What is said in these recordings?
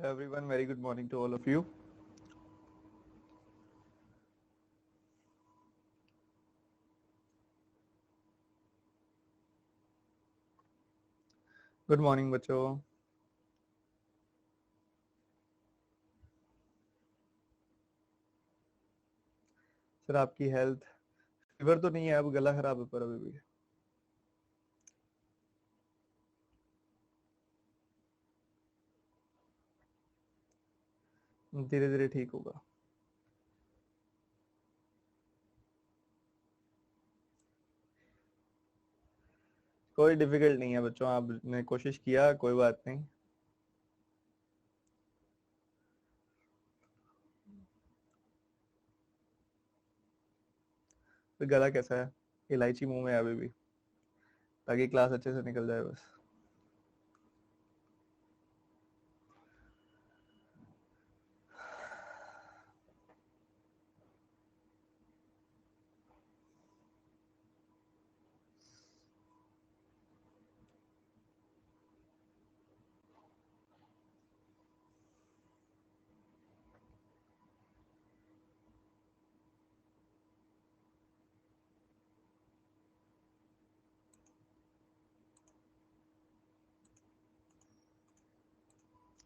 Everyone, very good morning to all of you. Good morning बच्चों। Sir आपकी health, fever तो नहीं है, अब गला खराब है पर अभी भी धीरे धीरे ठीक होगा। कोई डिफिकल्ट नहीं है बच्चों, आपने कोशिश किया, कोई बात नहीं। तो गला कैसा है? इलायची मुंह में है अभी भी, ताकि क्लास अच्छे से निकल जाए बस।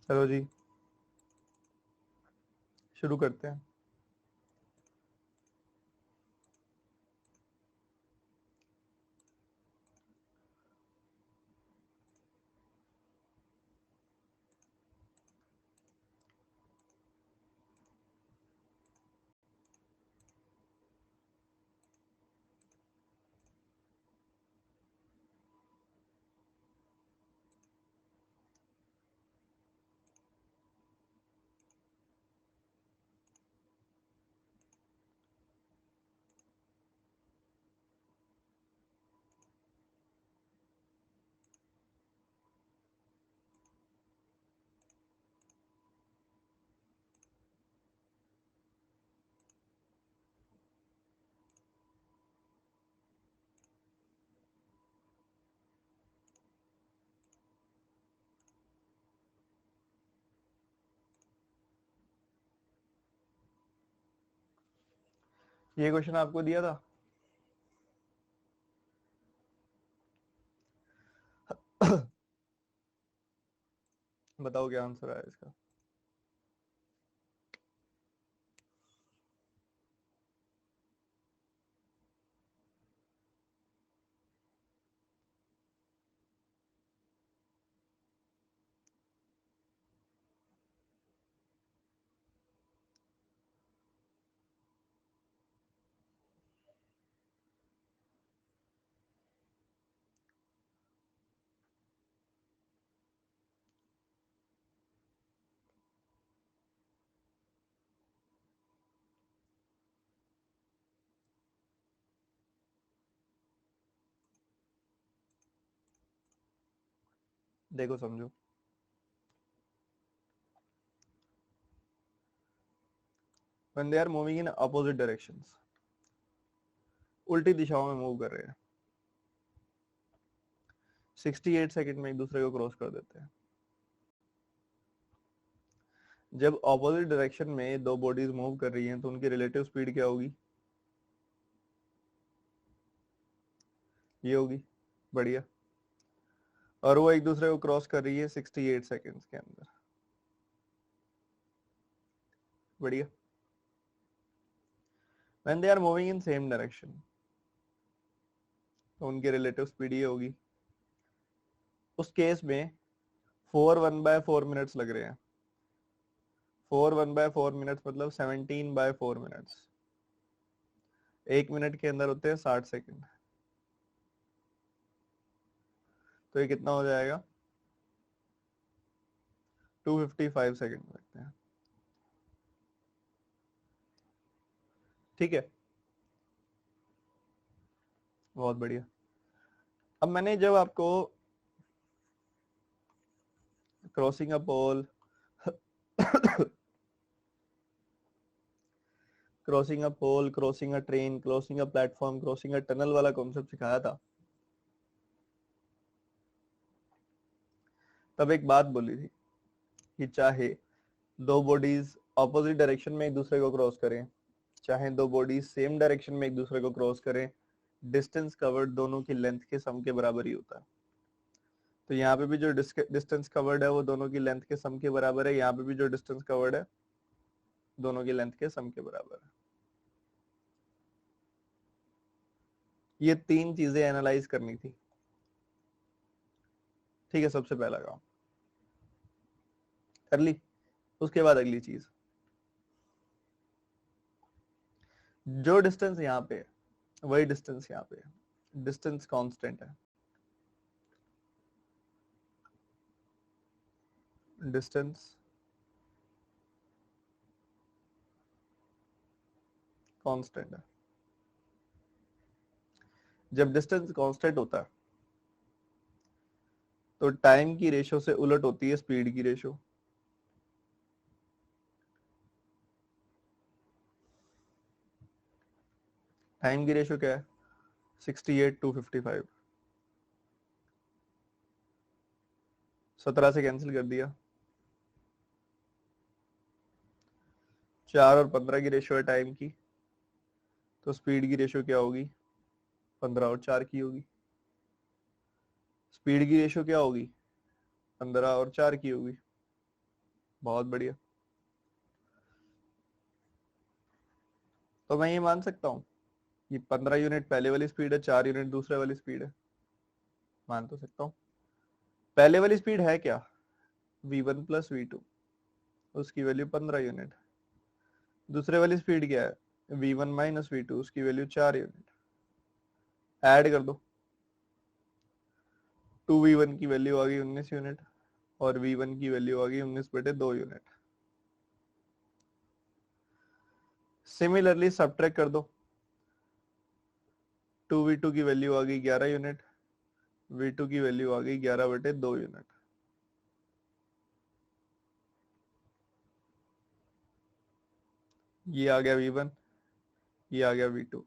चलो जी, शुरू करते हैं। ये क्वेश्चन आपको दिया था। बताओ क्या आंसर है इसका। देखो समझो, when they are moving in opposite directions, उल्टी दिशाओं में मूव कर रहे हैं, 68 सेकंड में एक दूसरे को क्रॉस कर देते हैं। जब ऑपोजिट डायरेक्शन में दो बॉडीज मूव कर रही हैं तो उनकी रिलेटिव स्पीड क्या होगी? ये होगी। बढ़िया। और वो एक दूसरे को क्रॉस कर रही है 68 सेकंड्स के अंदर। बढ़िया। when they are moving in same direction, तो उनकी रिलेटिव स्पीड ये होगी। उस केस में 4 1/4 मिनट्स लग रहे हैं। 4 1/4 मिनट्स मतलब 17/4 मिनट्स। 1 मिनट के अंदर होते हैं 60 सेकंड। तो ये कितना हो जाएगा? 255 सेकंड लगते हैं। ठीक है, बहुत बढ़िया। अब मैंने जब आपको crossing a pole, crossing a pole, crossing a train, crossing a platform, crossing a tunnel वाला कॉन्सेप्ट सिखाया था, तब एक बात बोली थी कि चाहे दो बॉडीज ऑपोजिट डायरेक्शन में एक दूसरे को क्रॉस करें, चाहे दो बॉडीज सेम डायरेक्शन में एक दूसरे को क्रॉस करें, डिस्टेंस कवर्ड दोनों की लेंथ के सम के बराबर ही होता है। तो यहाँ पे भी जो डिस्टेंस कवर्ड है वो दोनों की लेंथ के सम के बराबर है, यहाँ पे भी जो डिस्टेंस कवर्ड है दोनों की लेंथ के सम के बराबर है। ये तीन चीजें एनालाइज करनी थी, ठीक है। सबसे पहला काम कर ली। उसके बाद अगली चीज, जो डिस्टेंस यहाँ पे है वही डिस्टेंस यहाँ पे है, डिस्टेंस कांस्टेंट है, डिस्टेंस कांस्टेंट है। जब डिस्टेंस कांस्टेंट होता है तो टाइम की रेशो से उलट होती है स्पीड की रेशो। टाइम की रेशो क्या है? 68/55। 17 से कैंसिल कर दिया। 4 और 15 की रेशो है टाइम की, तो स्पीड की रेशो क्या होगी? 15 और 4 की होगी। स्पीड की रेशो क्या होगी? 15 और 4 की होगी। बहुत बढ़िया। तो मैं ये मान सकता हूँ कि 15 यूनिट पहले वाली स्पीड है, 4 यूनिट दूसरे वाली स्पीड है। मान तो सकता हूँ। पहले वाली स्पीड है क्या? v1 प्लस v2, उसकी वैल्यू 15 यूनिट। दूसरे वाली स्पीड क्या है? v1 माइनस v2, उसकी वैल्यू 4 यूनिट। ऐड कर दो, 2v1 की वैल्यू आ गई 19 यूनिट और v1 की वैल्यू आ गई 19/2 यूनिट। सिमिलरली सब्ट्रैक्ट कर दो, 2v2 की वैल्यू आ गई 11 यूनिट, v2 की वैल्यू आ गई 11/2 यूनिट। ये आ गया v1, ये आ गया v2।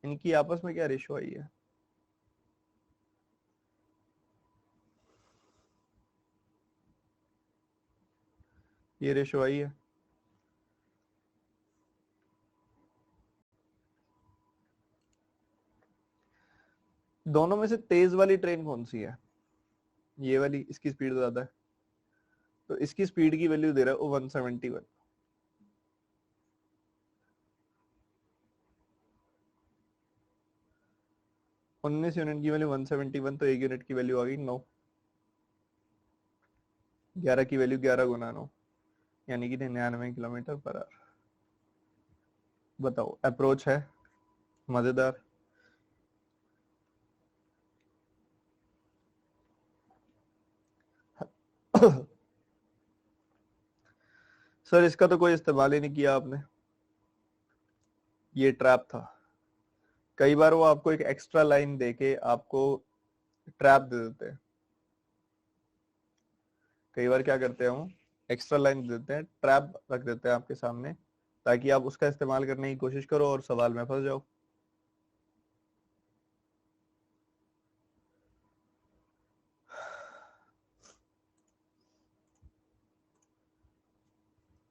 इनकी आपस में क्या रेशो आई है? ये रेशो आई है। दोनों में से तेज वाली ट्रेन कौन सी है? ये वाली, इसकी स्पीड ज्यादा है, तो इसकी स्पीड की वैल्यू दे रहा है 171। 19 यूनिट की वैल्यू 171, तो एक यूनिट की वैल्यू आ गई 9। 11 की वैल्यू 11 गुना 9, यानी कि 99 किलोमीटर पर आवर। बताओ, अप्रोच है मजेदार। सर इसका तो कोई इस्तेमाल ही नहीं किया आपने, ये ट्रैप था। कई बार वो आपको एक एक्स्ट्रा लाइन देके आपको ट्रैप दे देते हैं। कई बार क्या करते हैं हम, एक्स्ट्रा लाइन दे देते हैं, ट्रैप रख देते हैं आपके सामने, ताकि आप उसका इस्तेमाल करने की कोशिश करो और सवाल में फंस जाओ।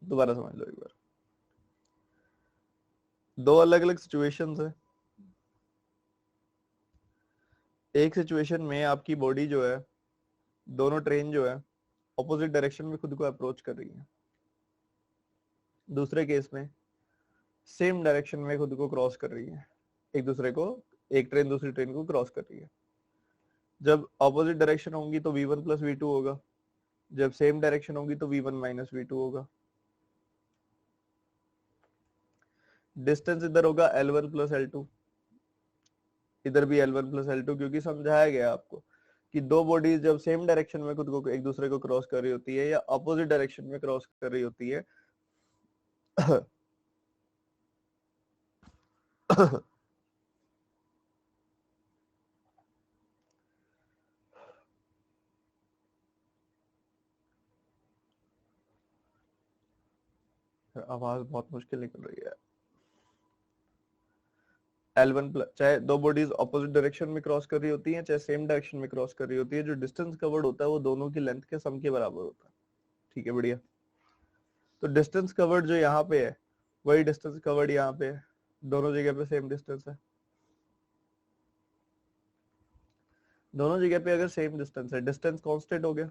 दोबारा समझ लो एक बार। दो अलग अलग सिचुएशंस है। एक सिचुएशन में आपकी बॉडी जो है, दोनों ट्रेन जो है ऑपोजिट डायरेक्शन में खुद को अप्रोच कर रही है। दूसरे केस में सेम डायरेक्शन में खुद को क्रॉस कर रही है, एक दूसरे को, एक ट्रेन दूसरी ट्रेन को क्रॉस कर रही है। जब ऑपोजिट डायरेक्शन होंगी तो v1 प्लस v2 होगा, जब सेम डायरेक्शन होगी तो v1 माइनस v2 होगा। डिस्टेंस इधर होगा l1 प्लस l2, इधर भी l1 प्लस l2, क्योंकि समझाया गया आपको कि दो बॉडीज जब सेम डायरेक्शन में खुद को एक दूसरे को क्रॉस कर रही होती है या अपोजिट डायरेक्शन में क्रॉस कर रही होती है आवाज बहुत मुश्किल निकल रही है। L1 प्लस, चाहे दो बॉडीज ऑपोजिट डायरेक्शन में क्रॉस कर रही होती हैं चाहे सेम डायरेक्शन में क्रॉस कर रही होती है, जो डिस्टेंस कवर्ड होता है वो दोनों की लेंथ के सम के बराबर होता है। ठीक है, बढ़िया। तो डिस्टेंस कवर्ड जो यहाँ पे है वही डिस्टेंस कवर्ड यहाँ पे है, दोनों जगह पे सेम डिस्टेंस है। दोनों जगह पे अगर सेम डिस्टेंस है, डिस्टेंस कांस्टेंट हो गया।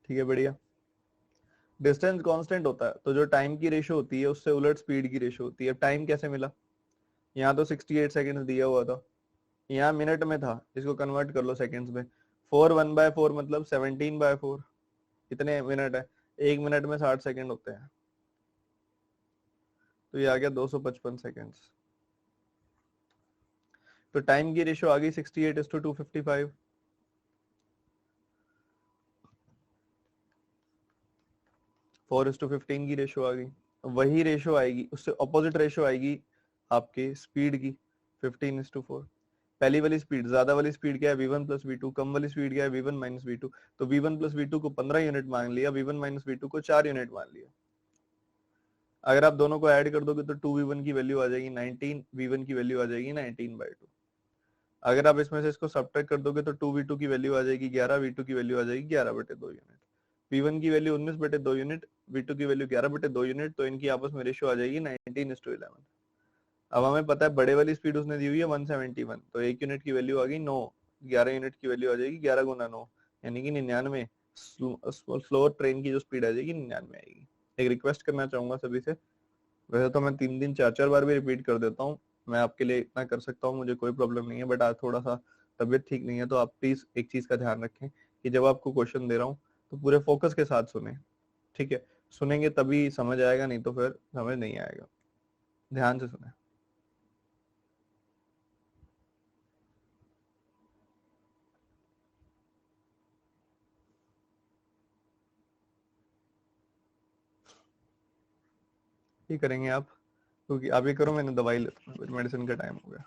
ठीक है, बढ़िया। डिस्टेंस कांस्टेंट होता है तो जो टाइम की रेशो होती है उससे उलट स्पीड की रेशो होती है। अब टाइम कैसे मिला? यहाँ तो 68 सेकंड्स दिया हुआ था, यहाँ मिनट में था, इसको कन्वर्ट कर लो सेकंड्स में। 4 1/4 मतलब 17/4, कितने मिनट है? 1 मिनट में 60 सेकंड होते हैं, तो ये आ गया 255 सेकंड्स। तो टाइम की रेशो आ गई 68:255। 4:15 की रेशो आ गई। वही रेशो आएगी, उससे ऑपोजिट रेशो आएगी आपके स्पीड की, 15:4। पहली वाली स्पीड, ज्यादा वाली स्पीड क्या है? v1 + v2। कम वाली स्पीड क्या है? v1 - v2। तो v1 + v2 को 15 यूनिट मान लिया, v1 - v2 को 4 यूनिट मान लिया। अगर आप दोनों को ऐड कर दोगे तो 2v1 की वैल्यू आ जाएगी 19, v1 की वैल्यू आ जाएगी 19/2। अगर आप इसमें से इसको सब्ट्रैक्ट कर दोगे तो 2v2 की वैल्यू आ जाएगी 11, v2 की वैल्यू आ जाएगी 11/2 यूनिट। v1 की वैल्यू 19/2 यूनिट, v2 की वैल्यू 11/2 यूनिट, तो इनकी आपस में रेशियो आ जाएगी 19:11। अब हमें पता है बड़े वाली स्पीड उसने दी हुई है 171, तो 1 यूनिट की वैल्यू आ गई 9, 11 यूनिट की वैल्यू आ जाएगी 11 गुना 9, यानी कि 99। स्लोअर ट्रेन की जो स्पीड आ जाएगी 99 आएगी। एक रिक्वेस्ट करना चाहूंगा सभी से, वैसे तो मैं 3 दिन 4 4 बार भी रिपीट कर देता हूँ, मैं आपके लिए इतना कर सकता हूँ, मुझे कोई प्रॉब्लम नहीं है, बट आज थोड़ा सा तबीयत ठीक नहीं है, तो आप प्लीज एक चीज का ध्यान रखें कि जब आपको क्वेश्चन दे रहा हूँ तो पूरे फोकस के साथ सुने। ठीक है, सुनेंगे तभी समझ आएगा, नहीं तो फिर समझ नहीं आएगा। ध्यान से सुने। ये करेंगे आप, क्योंकि आप ये करो, मैंने दवाई लेता हूँ, मेडिसिन का टाइम हो गया।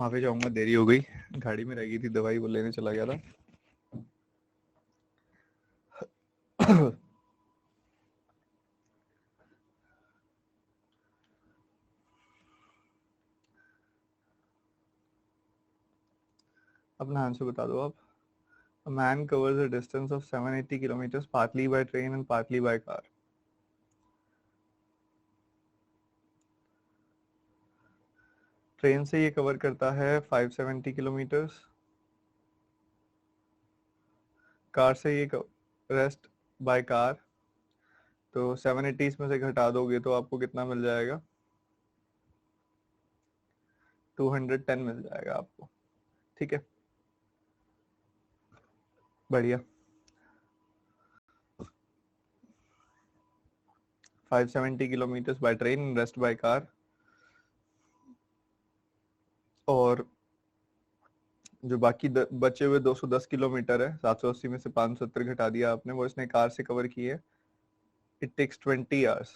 माफी चाहूंगा, देरी हो गई, गाड़ी में रह गई थी, दवाई वो लेने चला गया था। अपना आंसर बता दो आप। A man covers a distance of 780 kilometers partly by train and partly by car. Train से ये कवर करता है 570 किलोमीटर्स, कार से ये रेस्ट बाय कार, तो 780 इसमें से घटा दोगे तो आपको कितना मिल जाएगा, 210 मिल जाएगा आपको। ठीक है, बढ़िया। 570 kilometres by train, rest by car, और जो बाकी बचे हुए 210 किलोमीटर है, 780 में से 570 घटा दिया आपने, वो इसने कार से कवर की है। It takes 20 hours.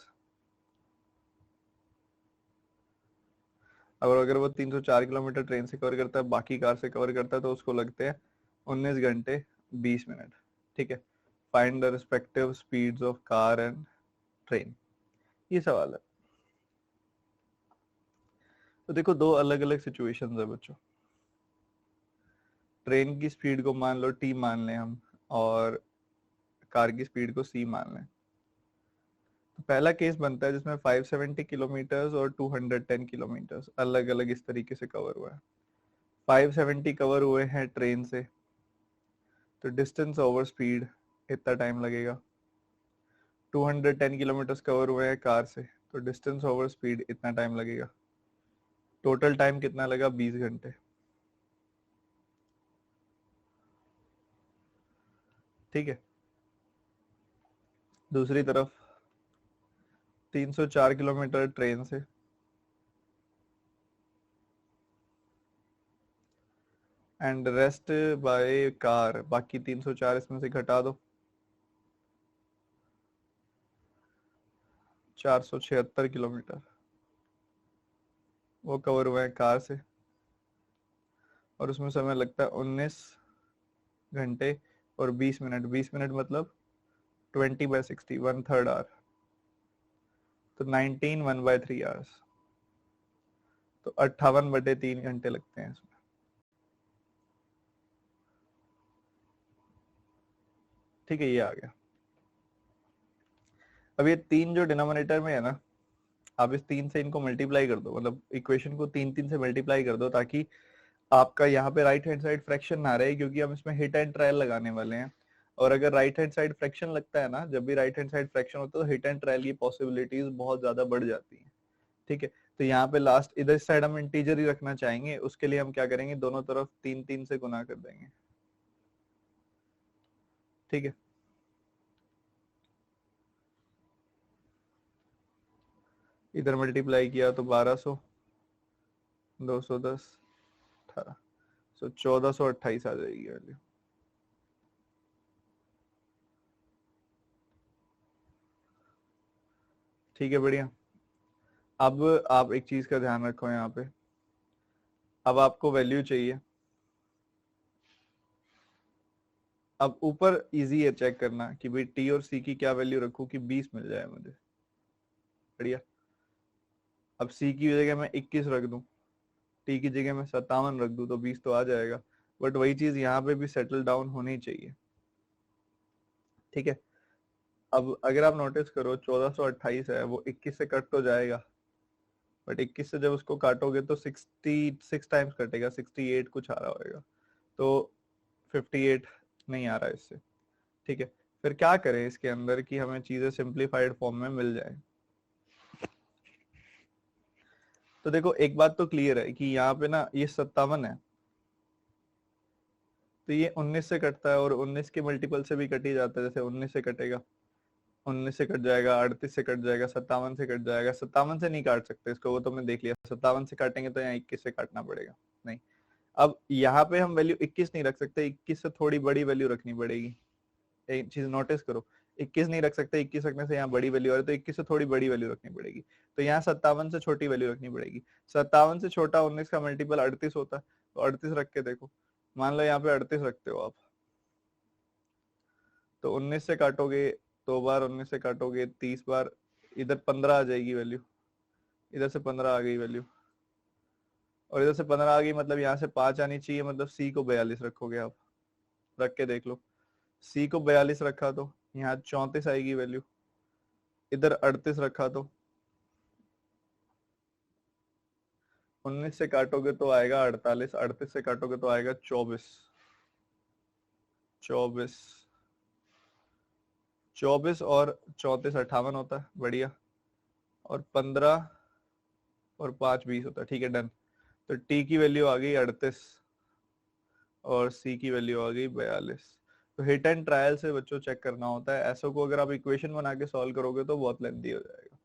अगर वो 304 किलोमीटर ट्रेन से कवर करता है, बाकी कार से कवर करता है, तो उसको लगते हैं 19 घंटे 20 मिनट। ठीक है, find the respective speeds of car and train, ये सवाल है। तो देखो, दो अलग अलग सिचुएशंस है बच्चों। ट्रेन की स्पीड को मान लो टी मान लें हम, और कार की स्पीड को सी मान लें। तो पहला केस बनता है जिसमें 570 किलोमीटर्स और 210 किलोमीटर्स अलग अलग इस तरीके से कवर हुआ है। 570 कवर हुए हैं ट्रेन से, तो डिस्टेंस ओवर स्पीड इतना टाइम लगेगा। 210 किलोमीटर्स कवर हुए हैं कार से, तो डिस्टेंस ओवर स्पीड इतना टाइम लगेगा। टोटल टाइम कितना लगा, 20 घंटे। ठीक है, दूसरी तरफ 304 किलोमीटर ट्रेन से, एंड रेस्ट बाय कार, बाकी 304 इसमें से घटा दो, 476 किलोमीटर वो कवर हुए हैं कार से, और उसमें समय लगता है 19 घंटे और 20 मिनट। 20 मिनट मतलब 20/60, 1/3 आवर, तो 19 1/3 आवर्स, तो 58/3 घंटे लगते हैं इसमें। ठीक है, ये आ गया। अब ये 3 जो डिनोमिनेटर में है ना, आप इस 3 से इनको मल्टीप्लाई कर दो, मतलब इक्वेशन को 3 से मल्टीप्लाई कर दो, ताकि आपका यहाँ पे राइट हैंड साइड फ्रैक्शन ना रहे, क्योंकि हम इसमें हिट एंड ट्रायल लगाने वाले हैं। और अगर राइट हैंड साइड फ्रैक्शन लगता है ना, जब भी राइट हैंड साइड फ्रैक्शन होता है, तो हिट एंड ट्रायल की पॉसिबिलिटीज बहुत ज्यादा बढ़ जाती है। ठीक है, तो यहाँ पे लास्ट इधर साइड हम इंटीजर ही रखना चाहेंगे, उसके लिए हम क्या करेंगे, दोनों तरफ 3 से गुना कर देंगे। ठीक है, इधर मल्टीप्लाई किया तो 1200, 210, 18, सो 1428 आ जाएगी वैल्यू। ठीक है, बढ़िया। अब आप एक चीज का ध्यान रखो यहाँ पे, अब आपको वैल्यू चाहिए। अब ऊपर इजी है चेक करना कि भाई टी और सी की क्या वैल्यू रखूं कि 20 मिल जाए मुझे। बढ़िया। अब सी की जगह मैं 21 रख दूं, टी की जगह मैं 57 रख दूं, तो 20 तो आ जाएगा। बट वही चीज यहाँ पे भी सेटल डाउन होनी चाहिए। ठीक है, अब अगर आप नोटिस करो 1428 है, वो 21 से कट तो जाएगा, बट 21 से जब उसको काटोगे तो 66 टाइम्स कटेगा, 68 कुछ आ रहा होगा, तो 58 नहीं आ रहा इससे। ठीक है, फिर क्या करें इसके अंदर कि हमें चीजें सिंप्लीफाइड फॉर्म में मिल जाए। तो देखो, एक बात तो क्लियर है कि यहाँ पे ना ये 57 है, तो ये 19 से कटता है, और 19 के मल्टीपल से भी कट ही जाता है। जैसे 19 से कटेगा, 19 से कट जाएगा, 38 से कट जाएगा, 57 से कट जाएगा। 57 से नहीं काट सकते इसको, वो तो हमने देख लिया। 57 से काटेंगे तो यहाँ 21 से काटना पड़ेगा। नहीं, अब यहाँ पे हम वैल्यू 21 नहीं रख सकते, 21 से थोड़ी बड़ी वैल्यू रखनी पड़ेगी। एक चीज नोटिस करो, 21 नहीं रख सकते, 21 रखने से यहाँ बड़ी वैल्यू आ रही है, तो 21 से थोड़ी बड़ी वैल्यू रखनी पड़ेगी, तो यहाँ 57 से छोटी वैल्यू रखनी पड़ेगी। 57 से छोटा 19 का मल्टीपल 38 होता है, तो 38 रख के देखो, मान लो यहाँ पे 38 रखते हो आप, तो 19 से काटोगे, 2 बार 19 से काटोगे 30 बार, इधर 15 आ जाएगी वैल्यू, इधर से 15 आ गई वैल्यू, और इधर से 15 आ गई, मतलब यहाँ से 5 आनी चाहिए, मतलब सी को 42 रखोगे आप, रख के देख लो, सी को 42 रखा तो यहाँ 34 आएगी वैल्यू, इधर 38 रखा तो 19 से काटोगे तो आएगा 48, 38 से काटोगे तो आएगा 24, 24 24 और 34 58 होता है, बढ़िया, और 15 और 5 20 होता है, ठीक है डन। तो टी की वैल्यू आ गई 38 और सी की वैल्यू आ गई 42। तो हिट एंड ट्रायल से बच्चों चेक करना होता है, ऐसो को अगर आप इक्वेशन बना के सॉल्व करोगे तो बहुत लेंथी हो जाएगा,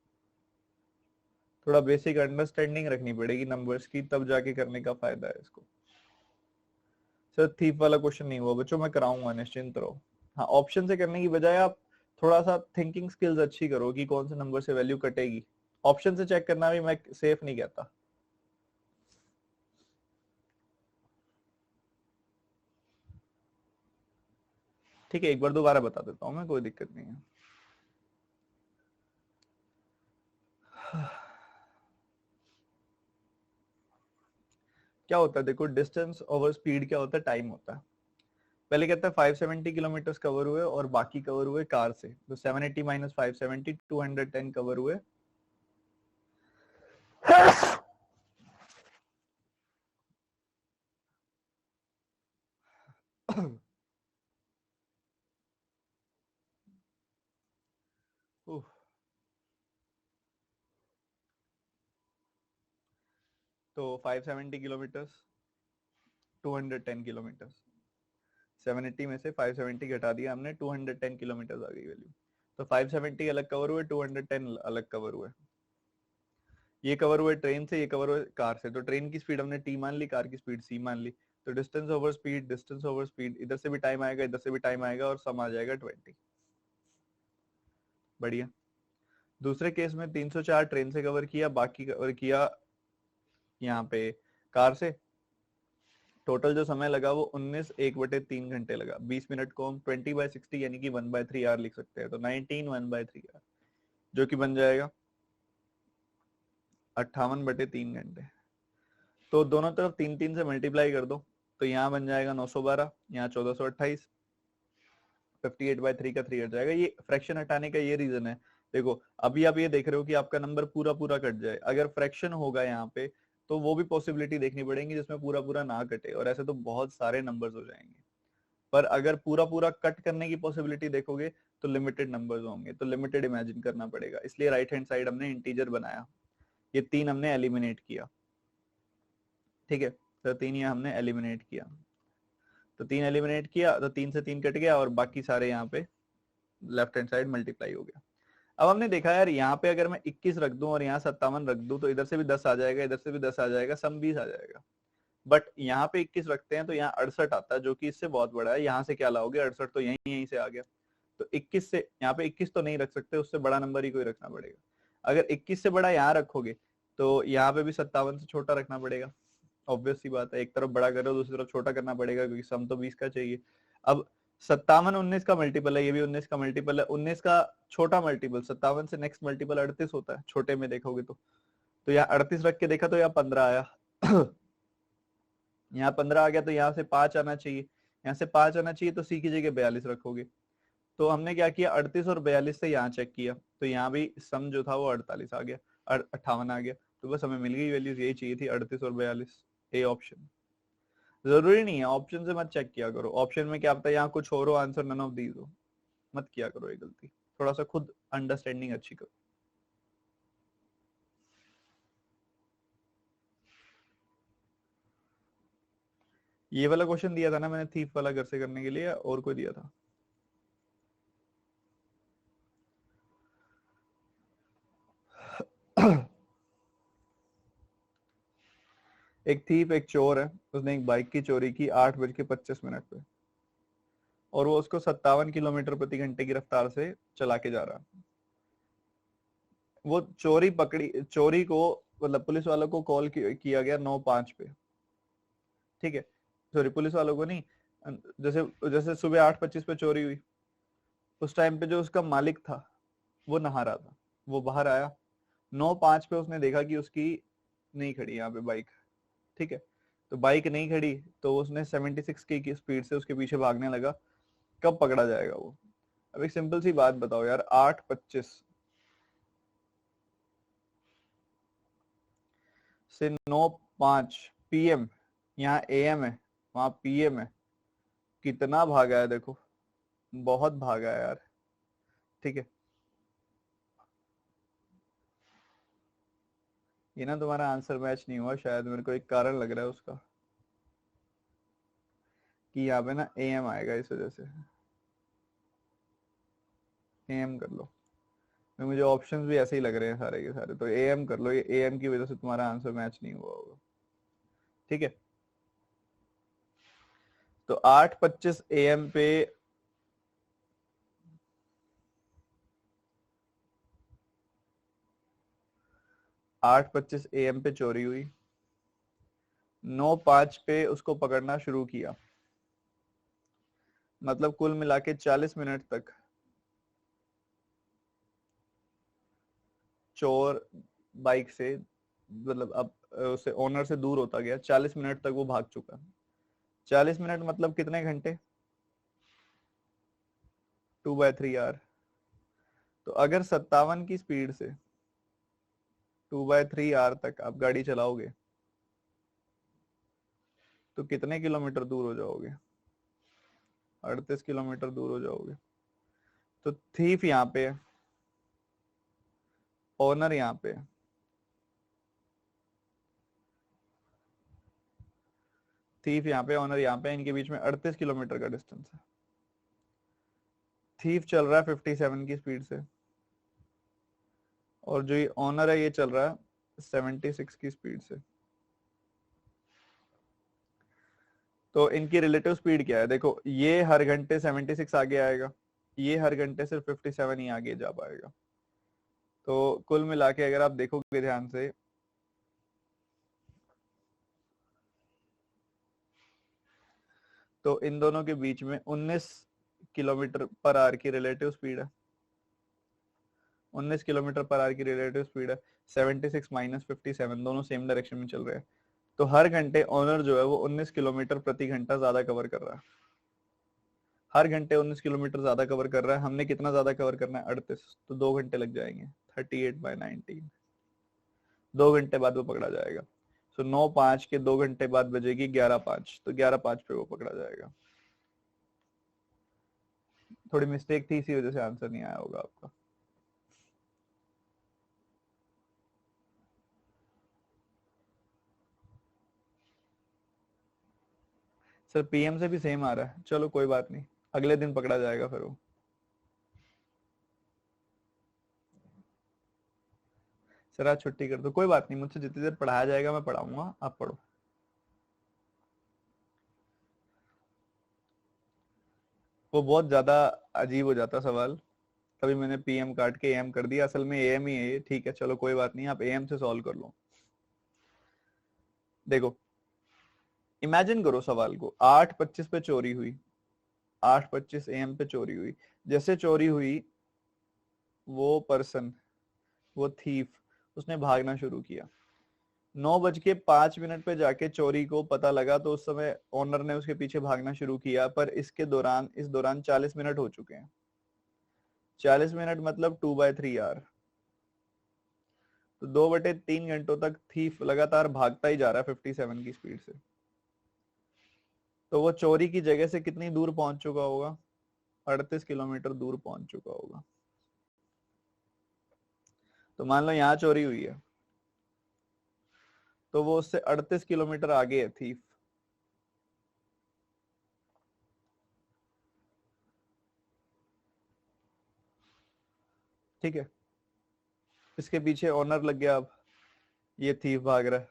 थोड़ा बेसिक अंडरस्टैंडिंग रखनी पड़ेगी नंबर्स की, तब जाके करने का फायदा है इसको। सर थीप वाला क्वेश्चन नहीं हुआ बच्चों, मैं कराऊंगा, निश्चिंत रहो। हाँ, ऑप्शन से करने की बजाय आप थोड़ा सा थिंकिंग स्किल्स अच्छी करो कि कौन से नंबर से वैल्यू कटेगी, ऑप्शन से चेक करना भी मैं सेफ नहीं कहता। ठीक है, एक बार दोबारा बता देता हूँ मैं, कोई दिक्कत नहीं है। क्या होता है देखो, डिस्टेंस ओवर स्पीड क्या होता है, टाइम होता है। पहले कहता है 570 किलोमीटर कवर हुए और बाकी कवर हुए कार से, तो 780 माइनस 570 210 कवर हुए। तो 570 किलोमीटर 210 किलोमीटर, 780 में से 570 घटा दिया हमने, 210 किलोमीटर आ गई वैल्यू। तो 570 अलग कवर हुए, 210 अलग कवर हुए, ये कवर हुए ट्रेन से, ये कवर हुए कार से। तो ट्रेन की स्पीड हमने टी मान ली, कार की स्पीड सी मान ली, तो distance over speed, distance over speed, इधर से भी टाइम आएगा, इधर से भी टाइम आएगा, और सम आ जाएगा 20। बढ़िया। दूसरे केस में 304 ट्रेन से कवर किया, बाकी कवर किया यहाँ पे कार से। टोटल जो समय लगा वो 19 1/3 घंटे लगा। 20 मिनट को हम 20/60 यानी कि 1/3 आवर लिख सकते हैं, तो 19 1/3 आवर, जो कि बन जाएगा 58/3 घंटे। तो दोनों तरफ 3 3 से मल्टीप्लाई कर दो, तो यहाँ बन जाएगा 912, यहाँ 1428, 58/3 का 3 हट जाएगा। ये फ्रैक्शन हटाने का ये रीजन है। देखो अभी आप ये देख रहे हो कि आपका नंबर पूरा पूरा कट जाए, अगर फ्रैक्शन होगा यहाँ पे तो वो भी पॉसिबिलिटी देखनी पड़ेगी जिसमें पूरा पूरा ना कटे, और ऐसे तो बहुत सारे नंबर्स हो जाएंगे। पर अगर पूरा पूरा कट करने की पॉसिबिलिटी देखोगे तो लिमिटेड नंबर्स होंगे, तो लिमिटेड इमेजिन करना पड़ेगा, इसलिए राइट हैंड साइड हमने इंटीजर बनाया। ये 3 हमने एलिमिनेट किया, ठीक है, तो 3 ये हमने एलिमिनेट किया, तो 3 एलिमिनेट किया, तो 3 से 3 कट गया, और बाकी सारे यहाँ पे लेफ्ट हैंड साइड मल्टीप्लाई हो गया। अब हमने देखा यार, यहाँ पे अगर मैं 21 रख दूं और यहाँ 57 रख दूं, तो इधर से भी 10 आ जाएगा, इधर से भी 10 आ जाएगा, सम 20 आ जाएगा। बट यहाँ पे 21 रखते हैं तो यहाँ 68 आता है, जो कि इससे बहुत बड़ा है। यहाँ से क्या लाओगे, 68 तो यहीं यहीं से आ गया, तो 21 से यहाँ पे 21 तो नहीं रख सकते, उससे बड़ा नंबर ही कोई रखना पड़ेगा। अगर 21 से बड़ा यहाँ रखोगे तो यहाँ पे भी 57 से छोटा रखना पड़ेगा, ऑब्वियस सी बात है। एक तरफ बड़ा कर रहे हो, दूसरी तरफ छोटा करना पड़ेगा, क्योंकि सम तो 20 का चाहिए। अब 57 19 का मल्टीपल है, ये भी 19 का मल्टीपल है, 19 का छोटा मल्टीपल 57 से नेक्स्ट मल्टीपल 38 होता है, छोटे में देखोगे तो यहाँ 38 रख के देखा तो यहाँ 15 आया। यहाँ 15 आ गया, तो यहाँ से 5 आना चाहिए, यहाँ से 5 आना चाहिए, तो सी की जगह 42 रखोगे। तो हमने क्या किया, 38 और 42 से यहाँ चेक किया, तो यहाँ भी सम जो था वो 48 आ गया, 58 आ गया। तो बस हमें मिल गई वैल्यूज, यही चाहिए थी, 38 और 42, ए ऑप्शन। जरूरी नहीं है ऑप्शन से मत चेक किया करो, ऑप्शन में क्या पता यहाँ कुछ और हो, आंसर नन ऑफ दीज हो, मत किया करो ये गलती, थोड़ा सा खुद अंडरस्टैंडिंग अच्छी करो। ये वाला क्वेश्चन दिया था ना मैंने थीफ वाला घर से करने के लिए, और कोई दिया था? एक थीफ, एक चोर है, उसने एक बाइक की चोरी की 8:25 पे। और वो उसको 57 किलोमीटर प्रति घंटे की रफ्तार से चला के जा रहा है। वो चोरी को मतलब पुलिस वालों को कॉल किया गया 9:05 पे, ठीक है, सॉरी पुलिस वालों को नहीं, जैसे जैसे सुबह 8:25 पे चोरी हुई, उस टाइम पे जो उसका मालिक था वो नहा रहा था, वो बाहर आया 9:05 पे, उसने देखा कि उसकी नहीं खड़ी यहाँ पे बाइक, ठीक है, तो बाइक नहीं खड़ी तो उसने 76 की स्पीड से उसके पीछे भागने लगा। कब पकड़ा जाएगा वो? अब एक सिंपल सी बात बताओ यार, 8:25 से 9:05 PM, यहाँ AM है वहां PM है, कितना भागा है देखो, बहुत भागा है यार, ठीक है। ये ना तुम्हारा आंसर मैच नहीं हुआ शायद, मेरे को एक कारण लग रहा है उसका, कि यहाँ पे ना AM आएगा, इस वजह से AM कर लो। तो मुझे ऑप्शंस भी ऐसे ही लग रहे हैं सारे के सारे, तो AM कर लो, ये AM की वजह से तुम्हारा आंसर मैच नहीं हुआ होगा, ठीक है। तो 8:25 AM पे 8:25 AM पे चोरी हुई, 9:05 पे उसको पकड़ना शुरू किया, मतलब कुल मिला के 40 मिनट तक चोर बाइक से, मतलब अब उसे ओनर से दूर होता गया, 40 मिनट तक वो भाग चुका। 40 मिनट मतलब कितने घंटे? 2/3 आवर। तो अगर 57 की स्पीड से 2/3 आवर तक आप गाड़ी चलाओगे तो कितने किलोमीटर दूर हो जाओगे? 38 किलोमीटर दूर हो जाओगे। तो थीफ यहाँ पे है, ओनर यहाँ पे है, थीफ यहाँ पे, ओनर यहाँ पे, इनके बीच में 38 किलोमीटर का डिस्टेंस है। थीफ चल रहा है 57 की स्पीड से, और जो ये ओनर है ये चल रहा है 76 की स्पीड से। तो इनकी रिलेटिव स्पीड क्या है? देखो, ये हर घंटे 76 आगे आएगा, ये हर घंटे सिर्फ 57 ही आगे जा पाएगा। तो कुल मिला के अगर आप देखोगे ध्यान से, तो इन दोनों के बीच में 19 किलोमीटर पर आवर की रिलेटिव स्पीड है, 19 किलोमीटर पर आवर की रिलेटिव स्पीड है। 76 माइनस 57 दोनों सेम डायरेक्शन में चल रहे हैं, तो हर घंटे ऑनर जो है वो 19 किलोमीटर प्रति घंटा ज्यादा कवर कर रहा है, हर घंटे 19 किलोमीटर ज्यादा कवर कर रहा है। हमने कितना ज्यादा कवर करना है? 38, तो 2 घंटे लग जाएंगे, 38/19, 2 घंटे बाद वो पकड़ा जाएगा। सो 9:05 के 2 घंटे बाद बजेगी 11:05, तो 11:05 पे वो पकड़ा जाएगा। थोड़ी मिस्टेक थी, इसी वजह से आंसर नहीं आया होगा आपका। सर PM से भी सेम आ रहा है, चलो कोई बात नहीं, अगले दिन पकड़ा जाएगा फिर वो। सर आज छुट्टी कर दो, कोई बात नहीं, मुझसे जितनी देर पढ़ाया जाएगा मैं पढ़ाऊंगा, आप पढ़ो। वो बहुत ज्यादा अजीब हो जाता सवाल, तभी मैंने PM काट के AM कर दिया, असल में AM ही है ये, ठीक है, चलो कोई बात नहीं, आप AM से सॉल्व कर लो। देखो, इमेजिन करो सवाल को, 8:25 पे चोरी हुई, 8:25 AM पे चोरी हुई, जैसे चोरी हुई वो पर्सन, वो थीफ, उसने भागना शुरू किया। 9:05 पे जाके चोरी को पता लगा, तो उस समय ओनर ने उसके पीछे भागना शुरू किया, पर इस दौरान 40 मिनट हो चुके हैं। 40 मिनट मतलब 2/3 आवर, तो 2/3 घंटों तक थीफ लगातार भागता ही जा रहा है 57 की स्पीड से। तो वो चोरी की जगह से कितनी दूर पहुंच चुका होगा? 38 किलोमीटर दूर पहुंच चुका होगा। तो मान लो यहाँ चोरी हुई है, तो वो उससे 38 किलोमीटर आगे है थीफ, ठीक है। इसके पीछे ओनर लग गया, अब ये थीफ भाग रहा है,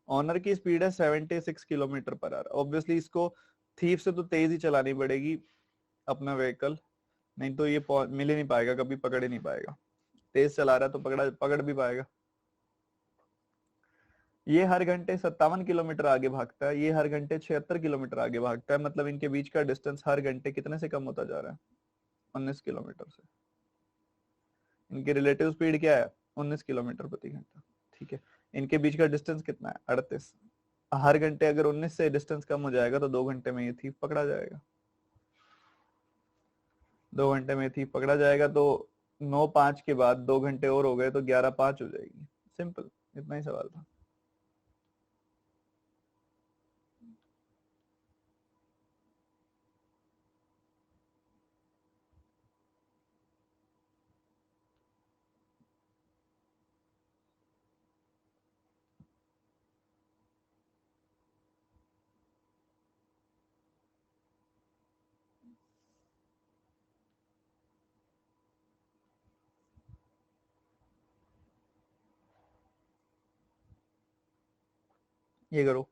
ऑनर की स्पीड है 76 किलोमीटर पर आवर, ऑब्वियसली इसको थीफ से तो तेज ही चलानी पड़ेगी अपना व्हीकल, नहीं तो ये मिल ही नहीं पाएगा, कभी पकड़ ही नहीं पाएगा। तेज चला रहा है तो पकड़ भी पाएगा। ये हर घंटे 57 किलोमीटर आगे भागता है, ये हर घंटे 76 किलोमीटर आगे भागता है, मतलब इनके बीच का डिस्टेंस हर घंटे कितने से कम होता जा रहा है? 19 किलोमीटर से। इनकी रिलेटिव स्पीड क्या है? 19 किलोमीटर प्रति घंटा। ठीक है, इनके बीच का डिस्टेंस कितना है? 38। हर घंटे अगर 19 से डिस्टेंस कम हो जाएगा तो 2 घंटे में ये थीफ पकड़ा जाएगा। 2 घंटे में थीफ पकड़ा जाएगा तो 9:05 के बाद 2 घंटे और हो गए तो 11:05 हो जाएगी। सिंपल, इतना ही सवाल था। ये करो।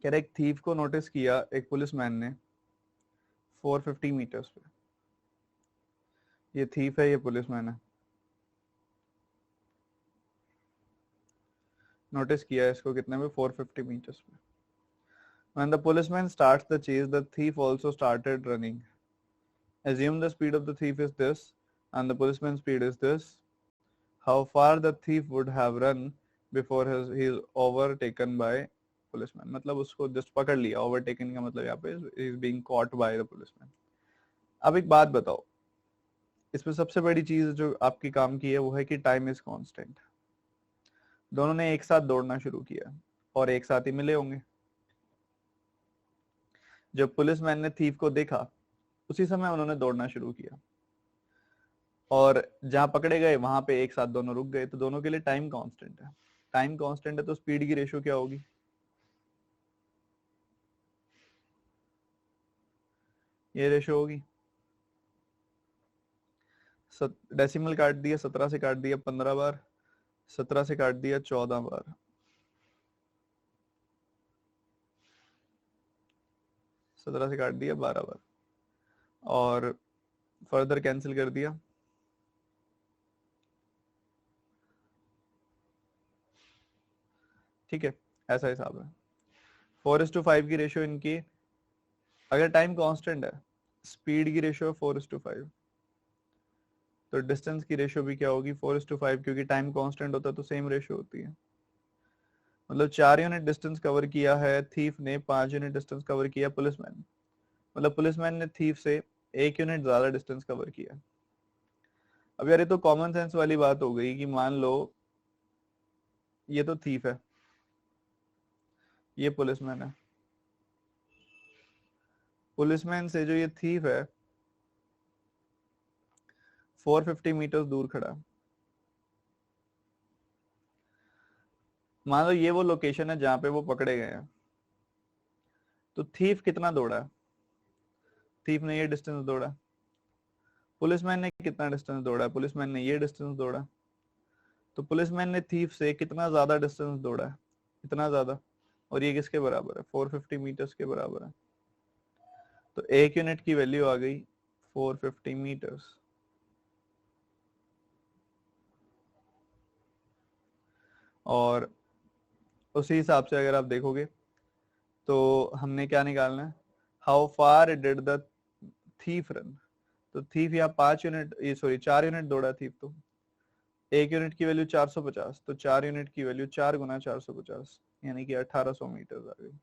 कह रहे एक थीफ को नोटिस किया एक पुलिसमैन ने 450 मीटर्स पे। ये थीफ है, ये पुलिसमैन है, नोटिस किया है इसको कितने में? 450 मीटर्स पे। When the policeman starts the chase, the thief also started running. Assume the speed of the thief is this and the policeman's speed is this. How far the thief would have run before he is overtaken by policeman? मतलब उसको just पकड़ लिया, overtaken का मतलब यहाँ पे is being caught by the policeman. अब एक बात बताओ, इसमें सबसे बड़ी चीज जो आपकी काम की है वो है कि टाइम इज कांस्टेंट। दोनों ने एक साथ दौड़ना शुरू किया और एक साथ ही मिले होंगे। जब पुलिसमैन ने थीफ को देखा उसी समय उन्होंने दौड़ना शुरू किया और जहां पकड़े गए वहां पे एक साथ दोनों रुक गए, तो दोनों के लिए टाइम कांस्टेंट है। टाइम कांस्टेंट है तो स्पीड की रेशियो क्या होगी? ये रेशियो होगी, डेसिमल काट दिया, 17 से काट दिया 15 बार, 17 से काट दिया 14 बार, 17 से काट दिया 12 बार और फर्दर कैंसिल कर दिया। ठीक है, ऐसा हिसाब है। 4:5 की रेशियो इनकी, अगर टाइम कांस्टेंट है, स्पीड की रेशियो 4:5, तो डिस्टेंस की रेशियो भी क्या होगी? 4:5, क्योंकि टाइम कांस्टेंट होता है तो सेम रेशियो होती है। मतलब 4 यूनिट डिस्टेंस कवर किया है थीफ ने, 5 यूनिट डिस्टेंस कवर किया पुलिसमैन, मतलब पुलिसमैन ने थीफ से 1 यूनिट ज्यादा डिस्टेंस कवर किया। अब यार ये तो कॉमन सेंस वाली बात हो गई कि मान लो ये तो थीफ है ये पुलिसमैन है, पुलिसमैन से जो ये थीफ है 450 मीटर दूर खड़ा है। मान लो ये वो लोकेशन है जहां पे वो पकड़े गए हैं, तो थीफ कितना दौड़ा है? थीफ ने ये डिस्टेंस दौड़ा, पुलिसमैन ने कितना डिस्टेंस दौड़ा है? पुलिसमैन ने ये डिस्टेंस दौड़ा, तो पुलिसमैन ने थीफ से कितना ज्यादा डिस्टेंस दौड़ा है? इतना ज्यादा। और ये किसके बराबर है? 450 मीटर्स के बराबर है। तो एक यूनिट की वैल्यू आ गई 450 मीटर्स। और उसी हिसाब से अगर आप देखोगे तो हमने क्या निकालना है? How far did the thief run. तो थीफ यहाँ 5 यूनिट, ये सॉरी 4 यूनिट दौड़ा थीफ, तो एक यूनिट की वैल्यू 450, तो 4 यूनिट की वैल्यू 4 गुना 450 यानी कि 1800 मीटर आ गई।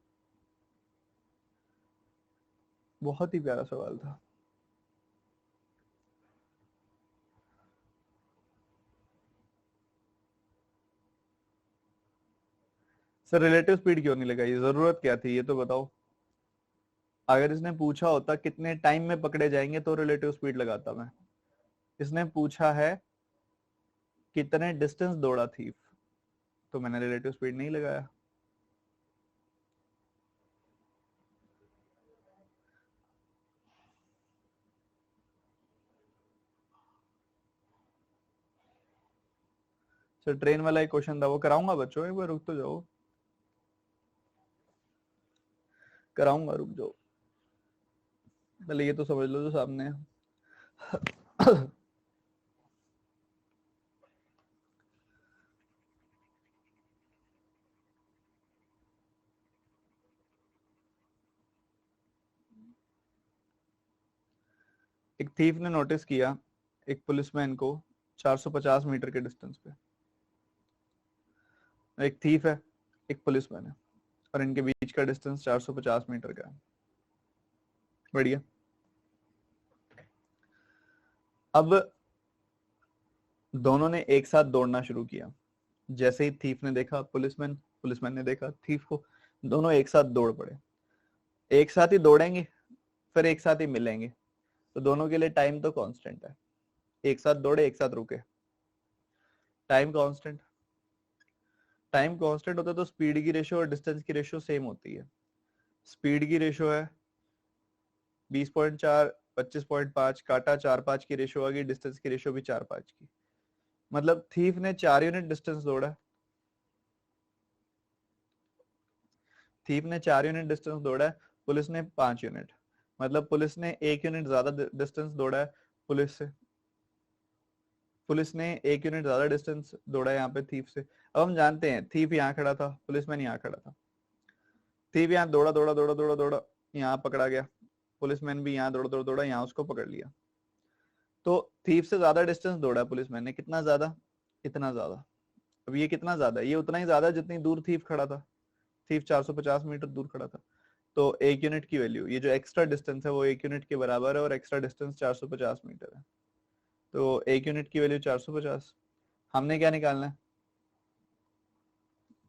बहुत ही प्यारा सवाल था। सर रिलेटिव स्पीड क्यों नहीं लगाई? जरूरत क्या थी ये तो बताओ। अगर इसने पूछा होता कितने टाइम में पकड़े जाएंगे तो रिलेटिव स्पीड लगाता मैं। इसने पूछा है कितने डिस्टेंस दौड़ा थीफ, तो मैंने रिलेटिव स्पीड नहीं लगाया। सर ट्रेन वाला एक क्वेश्चन था, वो कराऊंगा बच्चों, एक बार रुक तो जाओ, कराऊंगा, रुक जाओ, पहले ये तो समझ लो जो सामने है। एक थीफ ने नोटिस किया एक पुलिसमैन को 450 मीटर के डिस्टेंस पे। एक थीफ है, एक पुलिसमैन है, और इनके बीच का डिस्टेंस 450 मीटर का है। बढ़िया। अब दोनों ने एक साथ दौड़ना शुरू किया। जैसे ही थीफ ने देखा पुलिसमैन, पुलिसमैन ने देखा थीफ को, दोनों एक साथ दौड़ पड़े। एक साथ ही दौड़ेंगे, फिर एक साथ ही मिलेंगे, तो दोनों के लिए टाइम तो कांस्टेंट है। एक साथ दौड़े, एक साथ रुके, टाइम कांस्टेंट। टाइम कांस्टेंट होता है तो स्पीड की रेशियो और डिस्टेंस की रेशियो सेम होती है। स्पीड की रेशियो है 20.4, 25.5, काटा 4-5 की रेशियो आ गई, डिस्टेंस की रेशियो भी 4-5 की। मतलब थीफ ने 4 यूनिट डिस्टेंस दौड़ा, थीफ ने 4 यूनिट डिस्टेंस दौड़ा है, पुलिस ने 5 यूनिट। मतलब पुलिस ने 1 यूनिट ज्यादा डिस्टेंस दौड़ा है पुलिस से, पुलिस ने 1 यूनिट ज्यादा डिस्टेंस दौड़ा है यहाँ पे थीफ से। अब हम जानते हैं थीफ यहाँ खड़ा था, पुलिसमैन यहाँ खड़ा था। थीफ यहाँ दौड़ा दौड़ा दौड़ा दौड़ा दौड़ा, यहाँ पकड़ा गया, पुलिसमैन भी यहाँ दौड़ा दौड़ा दौड़ा, यहाँ उसको पकड़ लिया। तो थीफ से ज्यादा डिस्टेंस दौड़ा है पुलिसमैन ने, कितना ज्यादा? इतना ज्यादा। अब ये कितना ज्यादा है? ये उतना ही ज्यादा है जितनी दूर थीफ खड़ा था। थीफ 450 मीटर दूर खड़ा था, तो एक यूनिट की वैल्यू, ये जो एक्स्ट्रा डिस्टेंस है वो 1 यूनिट के बराबर है, और एक्स्ट्रा डिस्टेंस 450 मीटर है, तो 1 यूनिट की वैल्यू 450। हमने क्या निकालना है?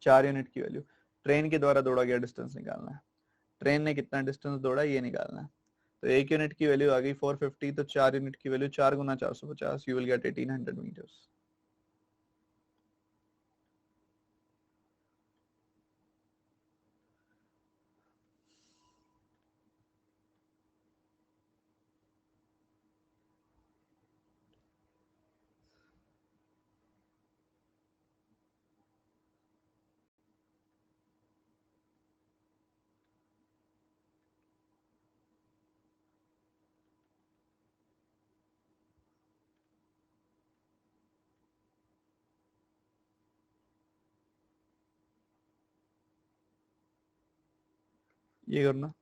4 यूनिट की वैल्यू। ट्रेन के द्वारा दौड़ा गया डिस्टेंस निकालना है। ट्रेन ने कितना डिस्टेंस दौड़ा ये निकालना है। तो 1 यूनिट की वैल्यू आ गई 450, तो 4 यूनिट की वैल्यू 4 गुना 450, यू विल गेट 1800 मीटर्स। ये करना।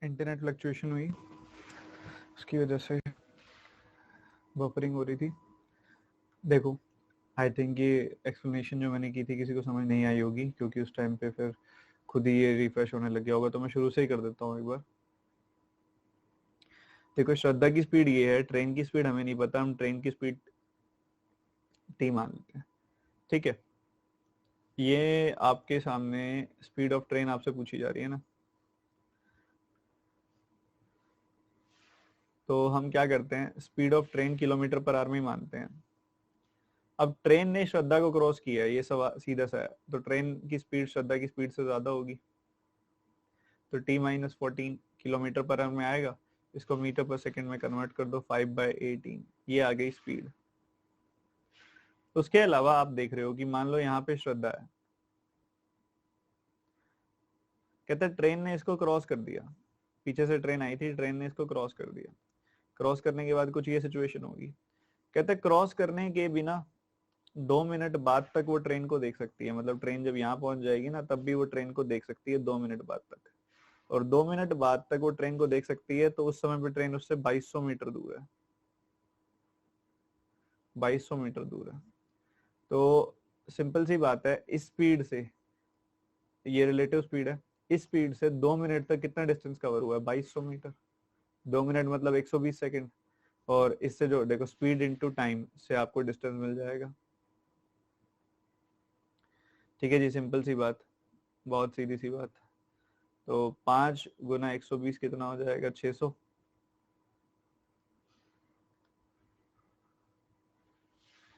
इंटरनेट फ्लक्चुएशन हुई, उसकी वजह से बफरिंग हो रही थी। देखो आई थिंक ये एक्सप्लेनेशन जो मैंने की थी किसी को समझ नहीं आई होगी, क्योंकि उस टाइम पे फिर खुद ही ये रिफ्रेश होने लग गया होगा, तो मैं शुरू से ही कर देता हूँ एक बार। देखो श्रद्धा की स्पीड ये है, ट्रेन की स्पीड हमें नहीं पता, हम ट्रेन की स्पीड टी मान लेते हैं, ठीक है। ये आपके सामने स्पीड ऑफ ट्रेन आपसे पूछी जा रही है ना, तो हम क्या करते हैं, speed of train kilometre per hour में ही मानते हैं। अब ट्रेन ने श्रद्धा को क्रॉस किया है, ये सवाल सीधा सा है, तो ट्रेन की स्पीड श्रद्धा की स्पीड से ज्यादा होगी, तो t-14 किलोमीटर पर आवर में आएगा। इसको मीटर पर सेकंड में कन्वर्ट कर दो, 5/18, ये आ गई स्पीड। उसके अलावा आप देख रहे हो कि मान लो यहाँ पे श्रद्धा है, कहते हैं ट्रेन ने इसको क्रॉस कर दिया, पीछे से ट्रेन आई थी, ट्रेन ने इसको क्रॉस कर दिया। क्रॉस करने के बाद कुछ ये सिचुएशन होगी, कहते हैं क्रॉस करने के बिना 2 मिनट बाद तक वो ट्रेन को देख सकती है, मतलब ट्रेन जब यहाँ पहुंच जाएगी ना तब भी वो ट्रेन को देख सकती है 2 मिनट बाद तक, और 2 मिनट बाद तक वो ट्रेन को देख सकती है, तो उस समय पे ट्रेन उससे 2200 मीटर दूर है, 2200 मीटर दूर है। तो सिंपल सी बात है, इस स्पीड से, ये रिलेटिव स्पीड है, इस स्पीड से 2 मिनट तक कितना डिस्टेंस कवर हुआ है, 2200 मीटर। 2 मिनट मतलब 120 सेकेंड, और इससे जो देखो स्पीड इंटू टाइम से आपको डिस्टेंस मिल जाएगा। ठीक है जी, सिंपल सी बात, बहुत सीधी सी बात। तो 5 गुना 120 कितना हो जाएगा, 600।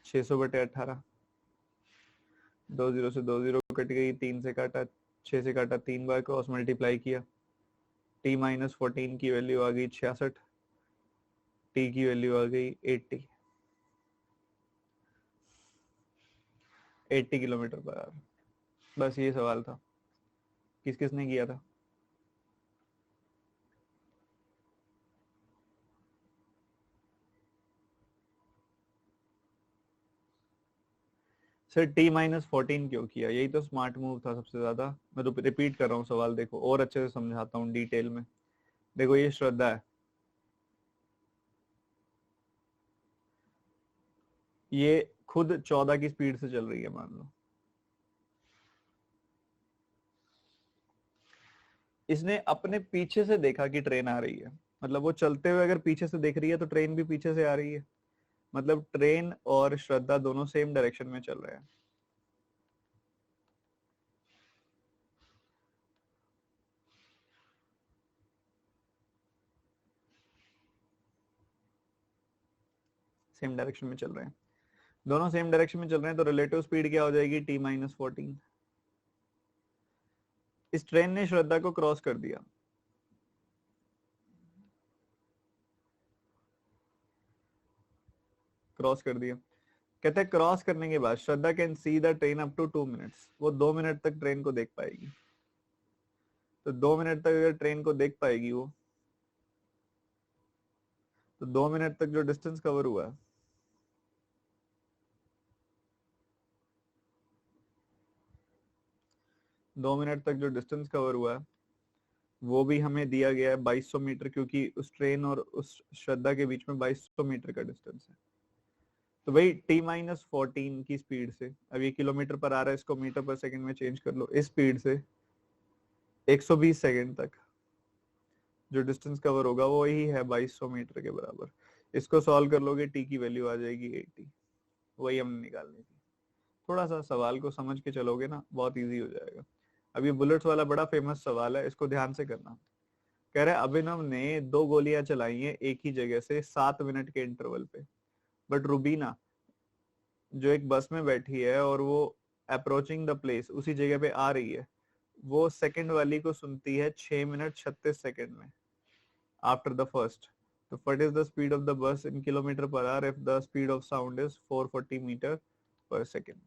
600/18, 2 जीरो से 2 जीरो कट गई, 3 से काटा, 6 से काटा, 3 बार क्रॉस मल्टीप्लाई किया, t-14 की वैल्यू आ गई 66, टी की वैल्यू आ गई 80 किलोमीटर पर आवर। बस ये सवाल था, किस किसने किया था। सर t-14 क्यों किया, यही तो स्मार्ट मूव था सबसे ज्यादा। मैं तो रिपीट कर रहा हूँ सवाल, देखो और अच्छे से समझाता हूँ डिटेल में। देखो ये श्रद्धा है, ये खुद 14 की स्पीड से चल रही है मान लो, इसने अपने पीछे से देखा कि ट्रेन आ रही है, मतलब वो चलते हुए अगर पीछे से देख रही है तो ट्रेन भी पीछे से आ रही है, मतलब ट्रेन और श्रद्धा दोनों सेम डायरेक्शन में चल रहे हैं। सेम डायरेक्शन में चल रहे हैं, दोनों सेम डायरेक्शन में चल रहे हैं, तो रिलेटिव स्पीड क्या हो जाएगी, t-14। इस ट्रेन ने श्रद्धा को क्रॉस कर दिया, क्रॉस कर दिया। कहते हैं क्रॉस करने के बाद Shraddha can see the train up to 2 minutes, वो 2 मिनट तक ट्रेन को देख पाएगी। तो 2 मिनट तक अगर ट्रेन को देख पाएगी वो, तो 2 मिनट तक जो डिस्टेंस कवर हुआ है, 2 मिनट तक जो डिस्टेंस कवर हुआ है वो भी हमें दिया गया है 2200 मीटर, क्योंकि उस ट्रेन और उस श्रद्धा के बीच में 2200 मीटर का डिस्टेंस है। तो भाई t-14 की स्पीड से, अब ये किलोमीटर पर आ रहा है, इसको मीटर पर सेकंड में चेंज कर लो, इस स्पीड से 120 सेकंड तक जो डिस्टेंस कवर होगा वो यही है 2200 मीटर के बराबर। इसको सॉल्व कर लोगे, टी की वैल्यू आ जाएगी 80, वही हमने निकालनी थी। थोड़ा सा सवाल को समझ के चलोगे ना बहुत इजी हो जाएगा। अब ये बुलेट्स वाला बड़ा फेमस सवाल है, इसको ध्यान से करना। कह रहे अभिनव ने 2 गोलियां चलाई हैं एक ही जगह से 7 मिनट के इंटरवल पे, बट रुबीना जो एक बस में बैठी है और वो अप्रोचिंग द प्लेस उसी जगह पे आ रही है, वो सेकंड वाली को सुनती है 6 मिनट 36 सेकंड में आफ्टर द फर्स्ट। तो what is the speed of the bus in kilometer per hour if the speed of sound is 440 meter per second?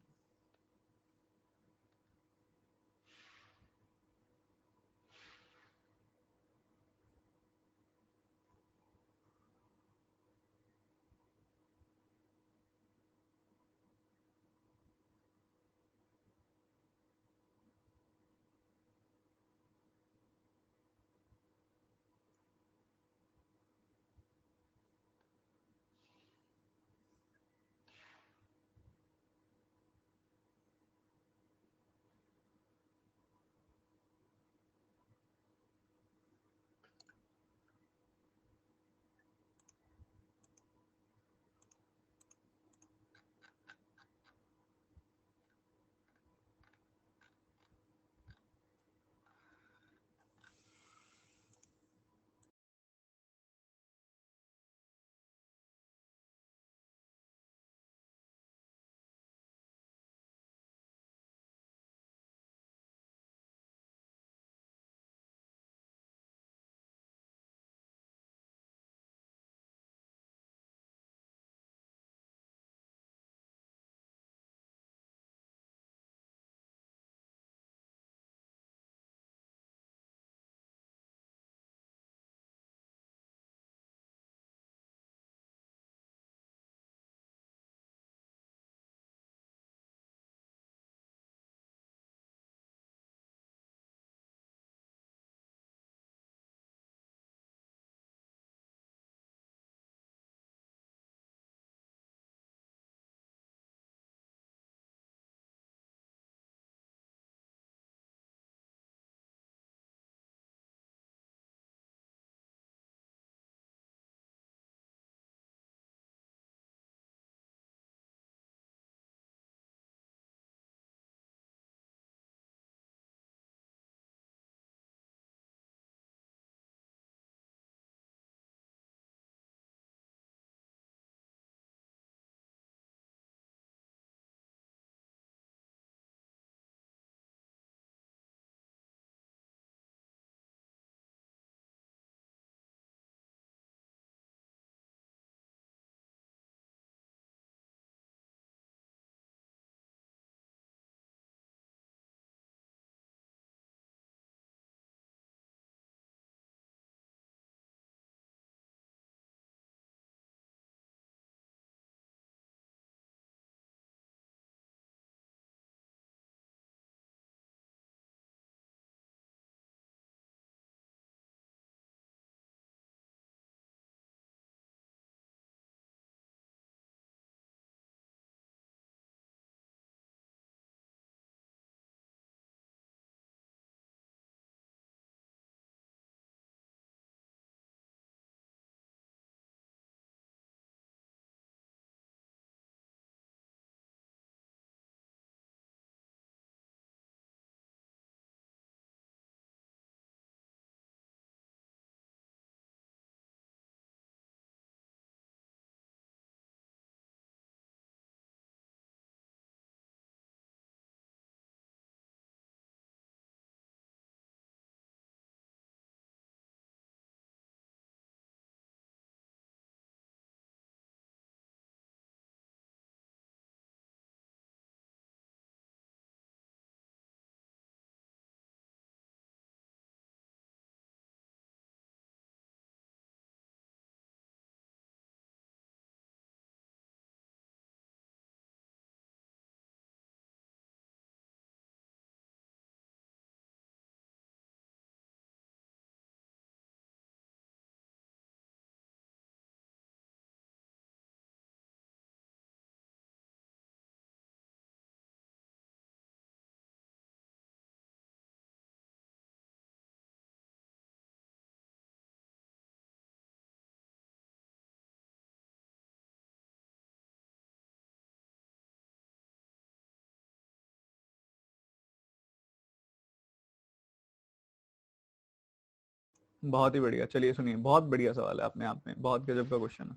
बहुत ही बढ़िया, चलिए सुनिए, बहुत बढ़िया सवाल है अपने आप में, बहुत गजब का क्वेश्चन है।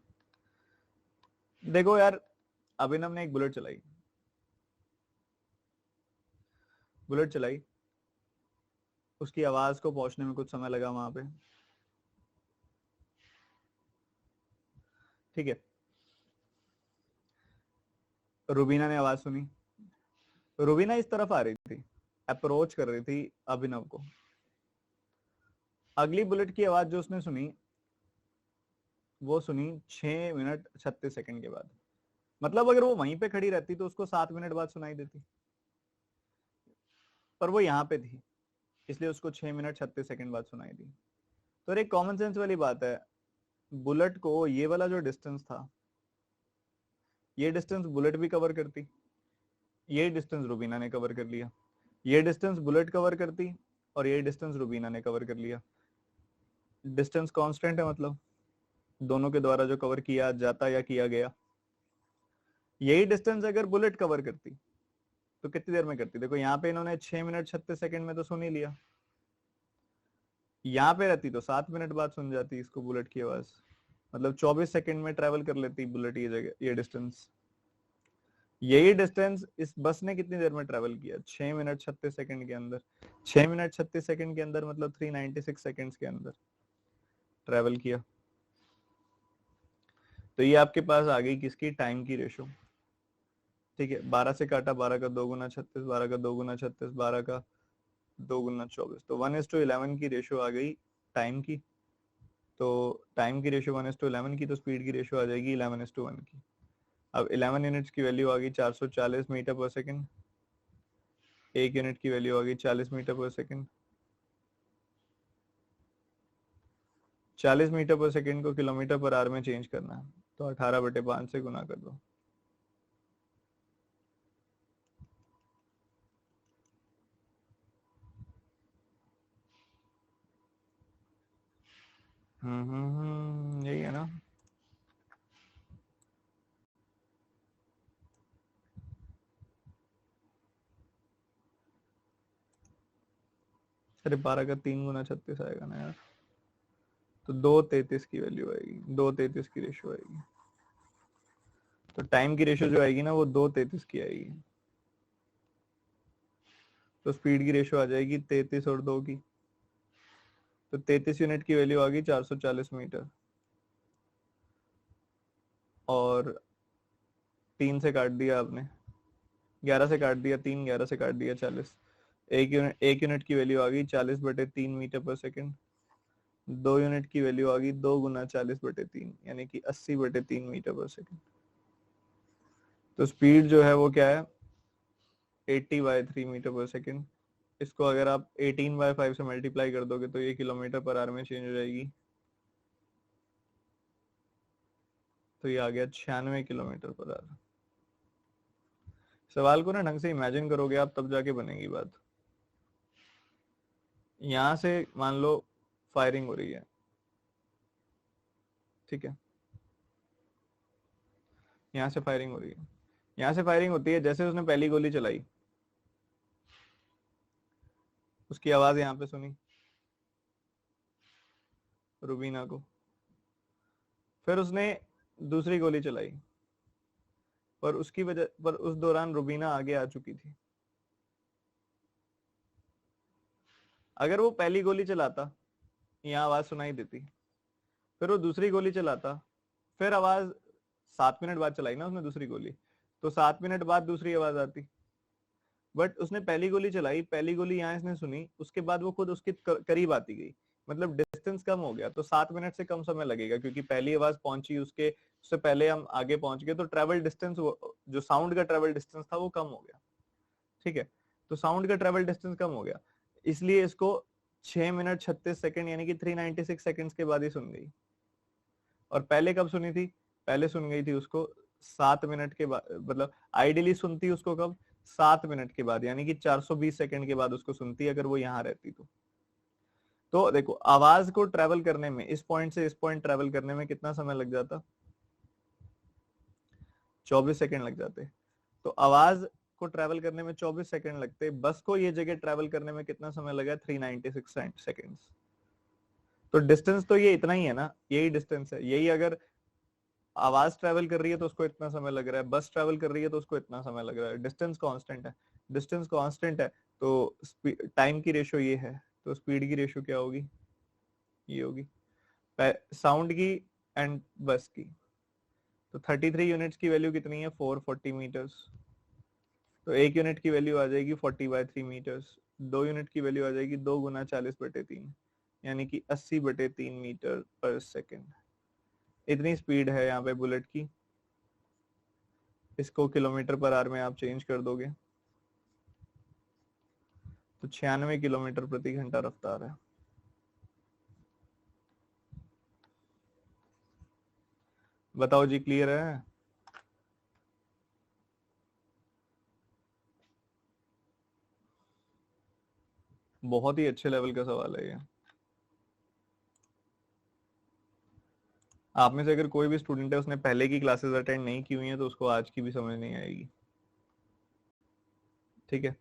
देखो यार, अभिनव ने एक बुलेट चलाई, बुलेट चलाई, उसकी आवाज को पहुंचने में कुछ समय लगा वहां पे, ठीक है। रुबीना ने आवाज सुनी, रुबीना इस तरफ आ रही थी, अप्रोच कर रही थी अभिनव को। अगली बुलेट की आवाज जो उसने सुनी वो सुनी 6 मिनट 36 सेकंड के बाद। मतलब अगर वो वहीं पे खड़ी रहती तो उसको 7 मिनट बाद सुनाई देती, पर वो यहाँ पे थी इसलिए उसको 6 मिनट 36 सेकंड बाद सुनाई दी। तो एक कॉमन सेंस वाली बात है, बुलेट को ये वाला जो डिस्टेंस था, ये डिस्टेंस बुलेट भी कवर करती, ये डिस्टेंस रुबीना ने कवर कर लिया, ये डिस्टेंस बुलेट कवर करती और ये डिस्टेंस रुबीना ने कवर कर लिया। डिस्टेंस कांस्टेंट है, मतलब दोनों के द्वारा जो कवर किया जाता या किया गया। यही डिस्टेंस अगर बुलेट कवर करती तो कितनी देर में करती? देखो यहाँ पे इन्होंने 6 मिनट 36 सेकंड में तो सुन ही लिया, यहाँ पे रहती तो 7 मिनट बाद सुन जाती इसको बुलेट की आवाज। मतलब 24 सेकंड में ट्रेवल कर लेती बुलेट ये जगह, ये डिस्टेंस। यही डिस्टेंस इस बस ने कितनी देर में ट्रेवल किया? 6 मिनट 36 सेकंड के अंदर। 6 मिनट 36 सेकंड के अंदर मतलब 396 सेकंड्स के अंदर ट्रेवल किया। तो ये आपके पास आ गई किसकी? टाइम की रेशो, ठीक है। 12 से काटा, 12 का 2 गुना 36, 12 का 2 गुना 36, 12 का 2 गुना 24, तो 1:11 की रेशो आ गई टाइम की। तो टाइम की रेशो 1:11 की, तो स्पीड की रेशो आ जाएगी 11:1 की। अब 11 यूनिट्स की वैल्यू आ गई 440 मीटर पर सेकंड, 1 यूनिट की वैल्यू आ गई 40 मीटर पर सेकंड। 40 मीटर पर सेकंड को किलोमीटर पर आवर में चेंज करना है, तो 18/5 से गुना कर दो। यही है ना। अरे 12 का 3 गुना 36 आएगा ना यार, तो 2:33 की वैल्यू आएगी, 2:33 की रेशो आएगी। तो टाइम की रेशो जो आएगी ना वो 2:33 की आएगी। तो स्पीड की रेशो आ जाएगी 33 और 2 की, तो 33 यूनिट की वैल्यू आ गई 440 मीटर। और 3 से काट दिया आपने, 11 से काट दिया 3, 11 से काट दिया 40। 1 यूनिट की वैल्यू आ गई 40/3 मीटर पर सेकंड। 2 यूनिट की वैल्यू आ गई 2 गुना 40/3 यानी कि 80/3 मीटर पर सेकंड। तो स्पीड जो है वो क्या है? 80/3 मीटर पर सेकंड। इसको अगर आप 18/5 से मल्टीप्लाई कर दोगे तो ये किलोमीटर पर आवर में चेंज हो जाएगी, तो ये आ गया 96 किलोमीटर पर आवर। सवाल को ना ढंग से इमेजिन करोगे आप तब जाके बनेगी बात। यहां से मान लो फायरिंग हो रही है, ठीक है, यहां से फायरिंग हो रही है, यहां से फायरिंग होती है। जैसे उसने पहली गोली चलाई, उसकी आवाज यहाँ पे सुनी रुबीना को, फिर उसने दूसरी गोली चलाई, पर उसकी वजह पर उस दौरान रुबीना आगे आ चुकी थी। अगर वो पहली गोली चलाता, यहाँ आवाज सुनाई देती, फिर वो दूसरी गोली चलाता, फिर आवाज 7 मिनट बाद चलाई ना उसने दूसरी गोली, तो 7 मिनट बाद दूसरी आवाज आती। बट उसने पहली गोली चलाई, पहली गोली यहाँ इसने सुनी, उसके बाद वो खुद उसके करीब आती गई, मतलब डिस्टेंस कम हो गया, तो 7 मिनट से कम समय लगेगा क्योंकि पहली आवाज पहुंची उसके, उससे पहले हम आगे पहुंच गए, तो ट्रेवल डिस्टेंस, जो साउंड का ट्रेवल डिस्टेंस था वो कम हो गया, ठीक है। तो साउंड का ट्रेवल डिस्टेंस कम हो गया, इसलिए इसको 6 मिनट 36 सेकंड यानी कि 396 सेकंड्स के बाद ही सुन गई। और पहले कब सुनी थी? पहले सुन गई थी उसको 7 मिनट के बाद, मतलब आइडियली सुनती उसको कब? 7 मिनट के बाद, यानी कि 420 सेकंड के बाद उसको सुनती अगर वो यहाँ रहती तो देखो आवाज को ट्रेवल करने में, इस पॉइंट से इस पॉइंट ट्रेवल करने में कितना समय लग जाता? 24 सेकंड लग जाते। तो आवाज को ट्रेवल करने में 24 सेकंड लगते, बस को ये जगह ट्रेवल करने में कितना समय लगा? 396 सेकंड्स। तो डिस्टेंस तो ये इतना ही है ना, यही डिस्टेंस है, यही अगर आवाज ट्रेवल कर रही है तो उसको इतना समय लग रहा है, बस ट्रेवल कर रही है तो उसको इतना समय लग रहा है, डिस्टेंस कांस्टेंट है। डिस्टेंस कांस्टेंट है तो टाइम की रेशो ये है, तो स्पीड की रेशो क्या होगी, ये होगी साउंड की एंड बस की। तो 33 यूनिट्स की वैल्यू कितनी है, 440 मीटर्स। तो एक यूनिट की वैल्यू आ जाएगी 40/3 मीटर्स। 2 यूनिट की वैल्यू आ जाएगी 2 × 40/3, यानी कि 80/3 मीटर पर सेकेंड। इतनी स्पीड है यहाँ पे बुलेट की। इसको किलोमीटर पर आवर में आप चेंज कर दोगे तो 96 किलोमीटर प्रति घंटा रफ्तार है। बताओ जी, क्लियर है? बहुत ही अच्छे लेवल का सवाल है ये। आप में से अगर कोई भी स्टूडेंट है उसने पहले की क्लासेस अटेंड नहीं की हुई है तो उसको आज की भी समझ नहीं आएगी। ठीक है,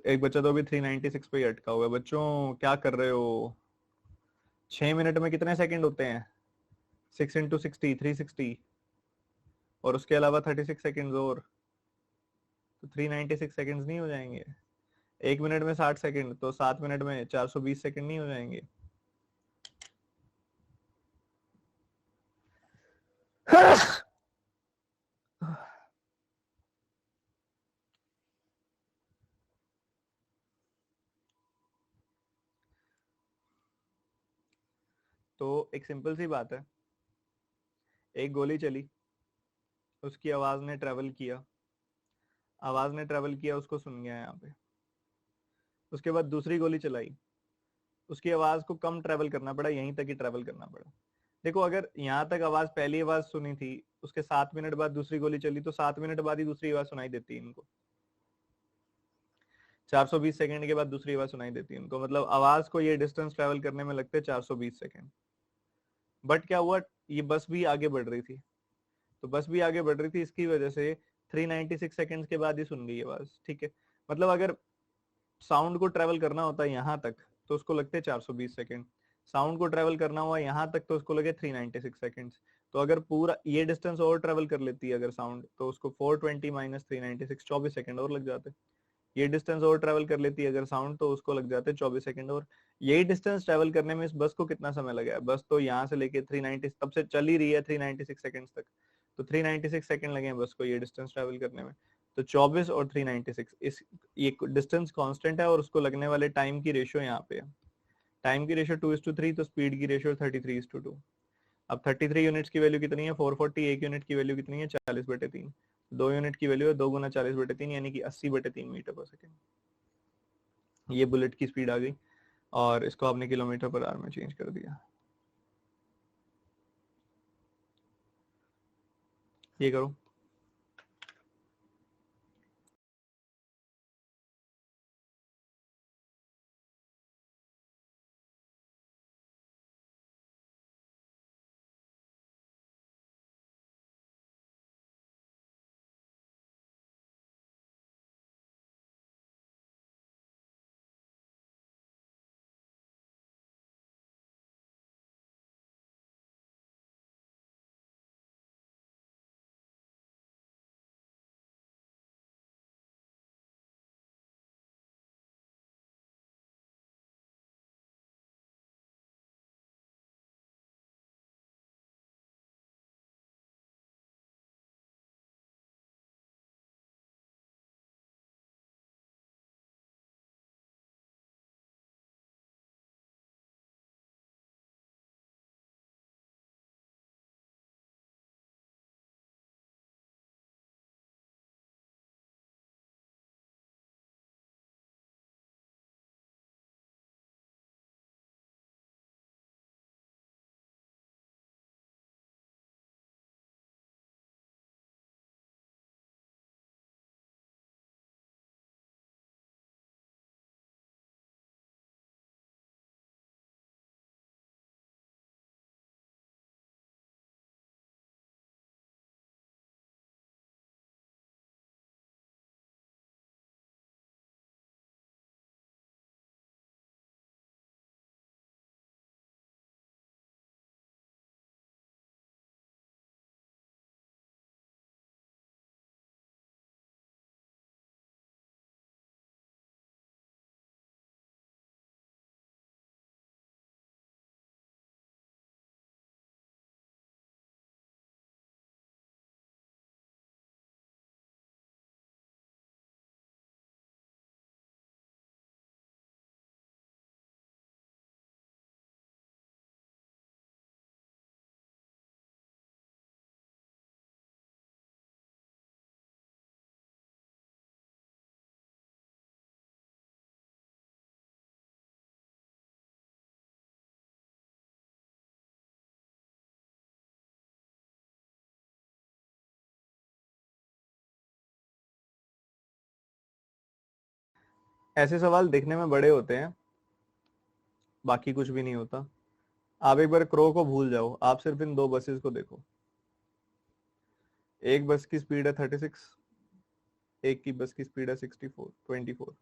एक बच्चा तो अभी 396 पे ही अटका हुआ है। बच्चों क्या कर रहे हो? 6 मिनट में कितने सेकंड होते हैं? 6 × 60 360, और उसके अलावा 36 सेकंड्स और, तो 396 सेकंड्स नहीं हो जाएंगे? 1 मिनट में 60 सेकंड, तो 7 मिनट में 420 सेकंड नहीं हो जाएंगे? तो एक सिंपल सी बात है, एक गोली चली, उसकी आवाज ने ट्रेवल किया, आवाज ने ट्रेवल किया, उसको सुन गया यहाँ पे। उसके बाद दूसरी गोली चलाई, उसकी आवाज को कम ट्रेवल करना पड़ा, यहीं तक ही ट्रेवल करना पड़ा। देखो, अगर यहाँ तक आवाज, पहली आवाज सुनी थी, उसके 7 मिनट बाद दूसरी गोली चली, तो 7 मिनट बाद ही दूसरी आवाज सुनाई देती है इनको। 420 सेकंड के बाद दूसरी आवाज सुनाई देती है इनको, मतलब आवाज को ये डिस्टेंस ट्रेवल करने में लगते 420 सेकंड। बट क्या हुआ, ये बस भी आगे बढ़ रही थी, तो बस भी आगे बढ़ रही थी, इसकी वजह से 396 सेकंड्स के बाद ही सुन गई आवाज। ठीक है, मतलब अगर साउंड को ट्रेवल करना होता है यहाँ तक तो उसको लगते 420 सेकंड, साउंड को ट्रेवल करना हुआ यहाँ तक तो उसको लगे 396 सेकंड्स। तो अगर पूरा ये डिस्टेंस और ट्रेवल कर लेती है अगर साउंड, तो उसको 420 माइनस 396, 24 सेकंड और लग जाते। ये डिस्टेंस और ट्रेवल कर लेती है अगर साउंड, तो उसको लग जाते 24 सेकंड और। यही डिस्टेंस ट्रेवल करने में इस बस को कितना समय लगा है? बस तो यहाँ से लेके 390 तब से चल ही रही है 396 सेकंड्स तक, तो 396 सेकंड लगे हैं बस को ये डिस्टेंस ट्रेवल करने में। तो 24 और 396, इस ये डिस्टेंस कांस्टेंट है और उसको लगने वाले टाइम की रेशियो यहाँ पे है। टाइम की रेशियो 2:3, तो स्पीड की रेशियो 33:2। अब 33 यूनिट्स की वैल्यू कितनी है? 440। एक यूनिट की वैल्यू कितनी है? 40/3। 2 यूनिट की वैल्यू है 2 × 40/3, यानी कि 80/3 मीटर पर सेकेंड। ये बुलेट की स्पीड आ गई और इसको आपने किलोमीटर पर आवर में चेंज कर दिया। ये करो। ऐसे सवाल दिखने में बड़े होते हैं, बाकी कुछ भी नहीं होता। आप एक बार क्रो को भूल जाओ, आप सिर्फ इन दो बसेस को देखो। एक बस की स्पीड है 36, एक की बस की स्पीड है 24।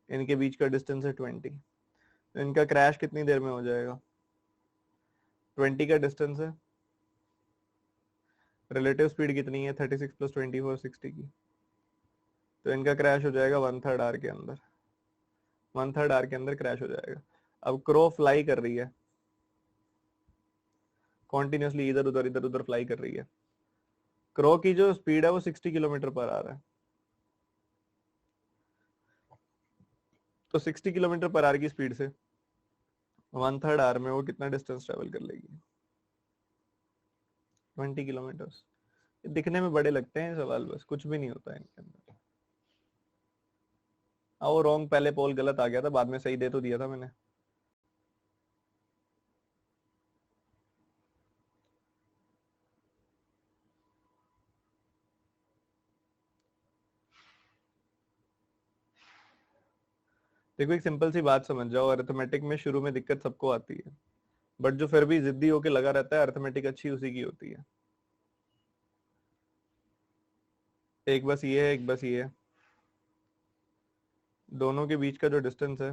इनके बीच का डिस्टेंस है 20। तो इनका क्रैश कितनी देर में हो जाएगा? 20 का डिस्टेंस है, रिलेटिव स्पीड कितनी है? 36 प्लस 24 60 की। तो इनका क्रैश हो जाएगा 1/3 आवर के अंदर। 1/3 आवर के अंदर क्रैश हो जाएगा। अब क्रो फ्लाई कर रही है कॉन्टिन्यूसली, इधर उधर फ्लाई कर रही है। क्रो की जो स्पीड है वो 60 किलोमीटर पर आवर है। तो 60 किलोमीटर पर आवर की स्पीड से 1/3 आवर में वो कितना डिस्टेंस ट्रेवल कर लेगी? 20 किलोमीटर। दिखने में बड़े लगते हैं सवाल, बस कुछ भी नहीं होता है इनके अंदर। वो रॉन्ग, पहले पोल गलत आ गया था, बाद में सही दे तो दिया था मैंने। देखो एक सिंपल सी बात समझ जाओ, अरिथमेटिक में शुरू में दिक्कत सबको आती है, बट जो फिर भी जिद्दी होके लगा रहता है, अरिथमेटिक अच्छी उसी की होती है। एक बस ये है, एक बस ये है, दोनों के बीच का जो डिस्टेंस है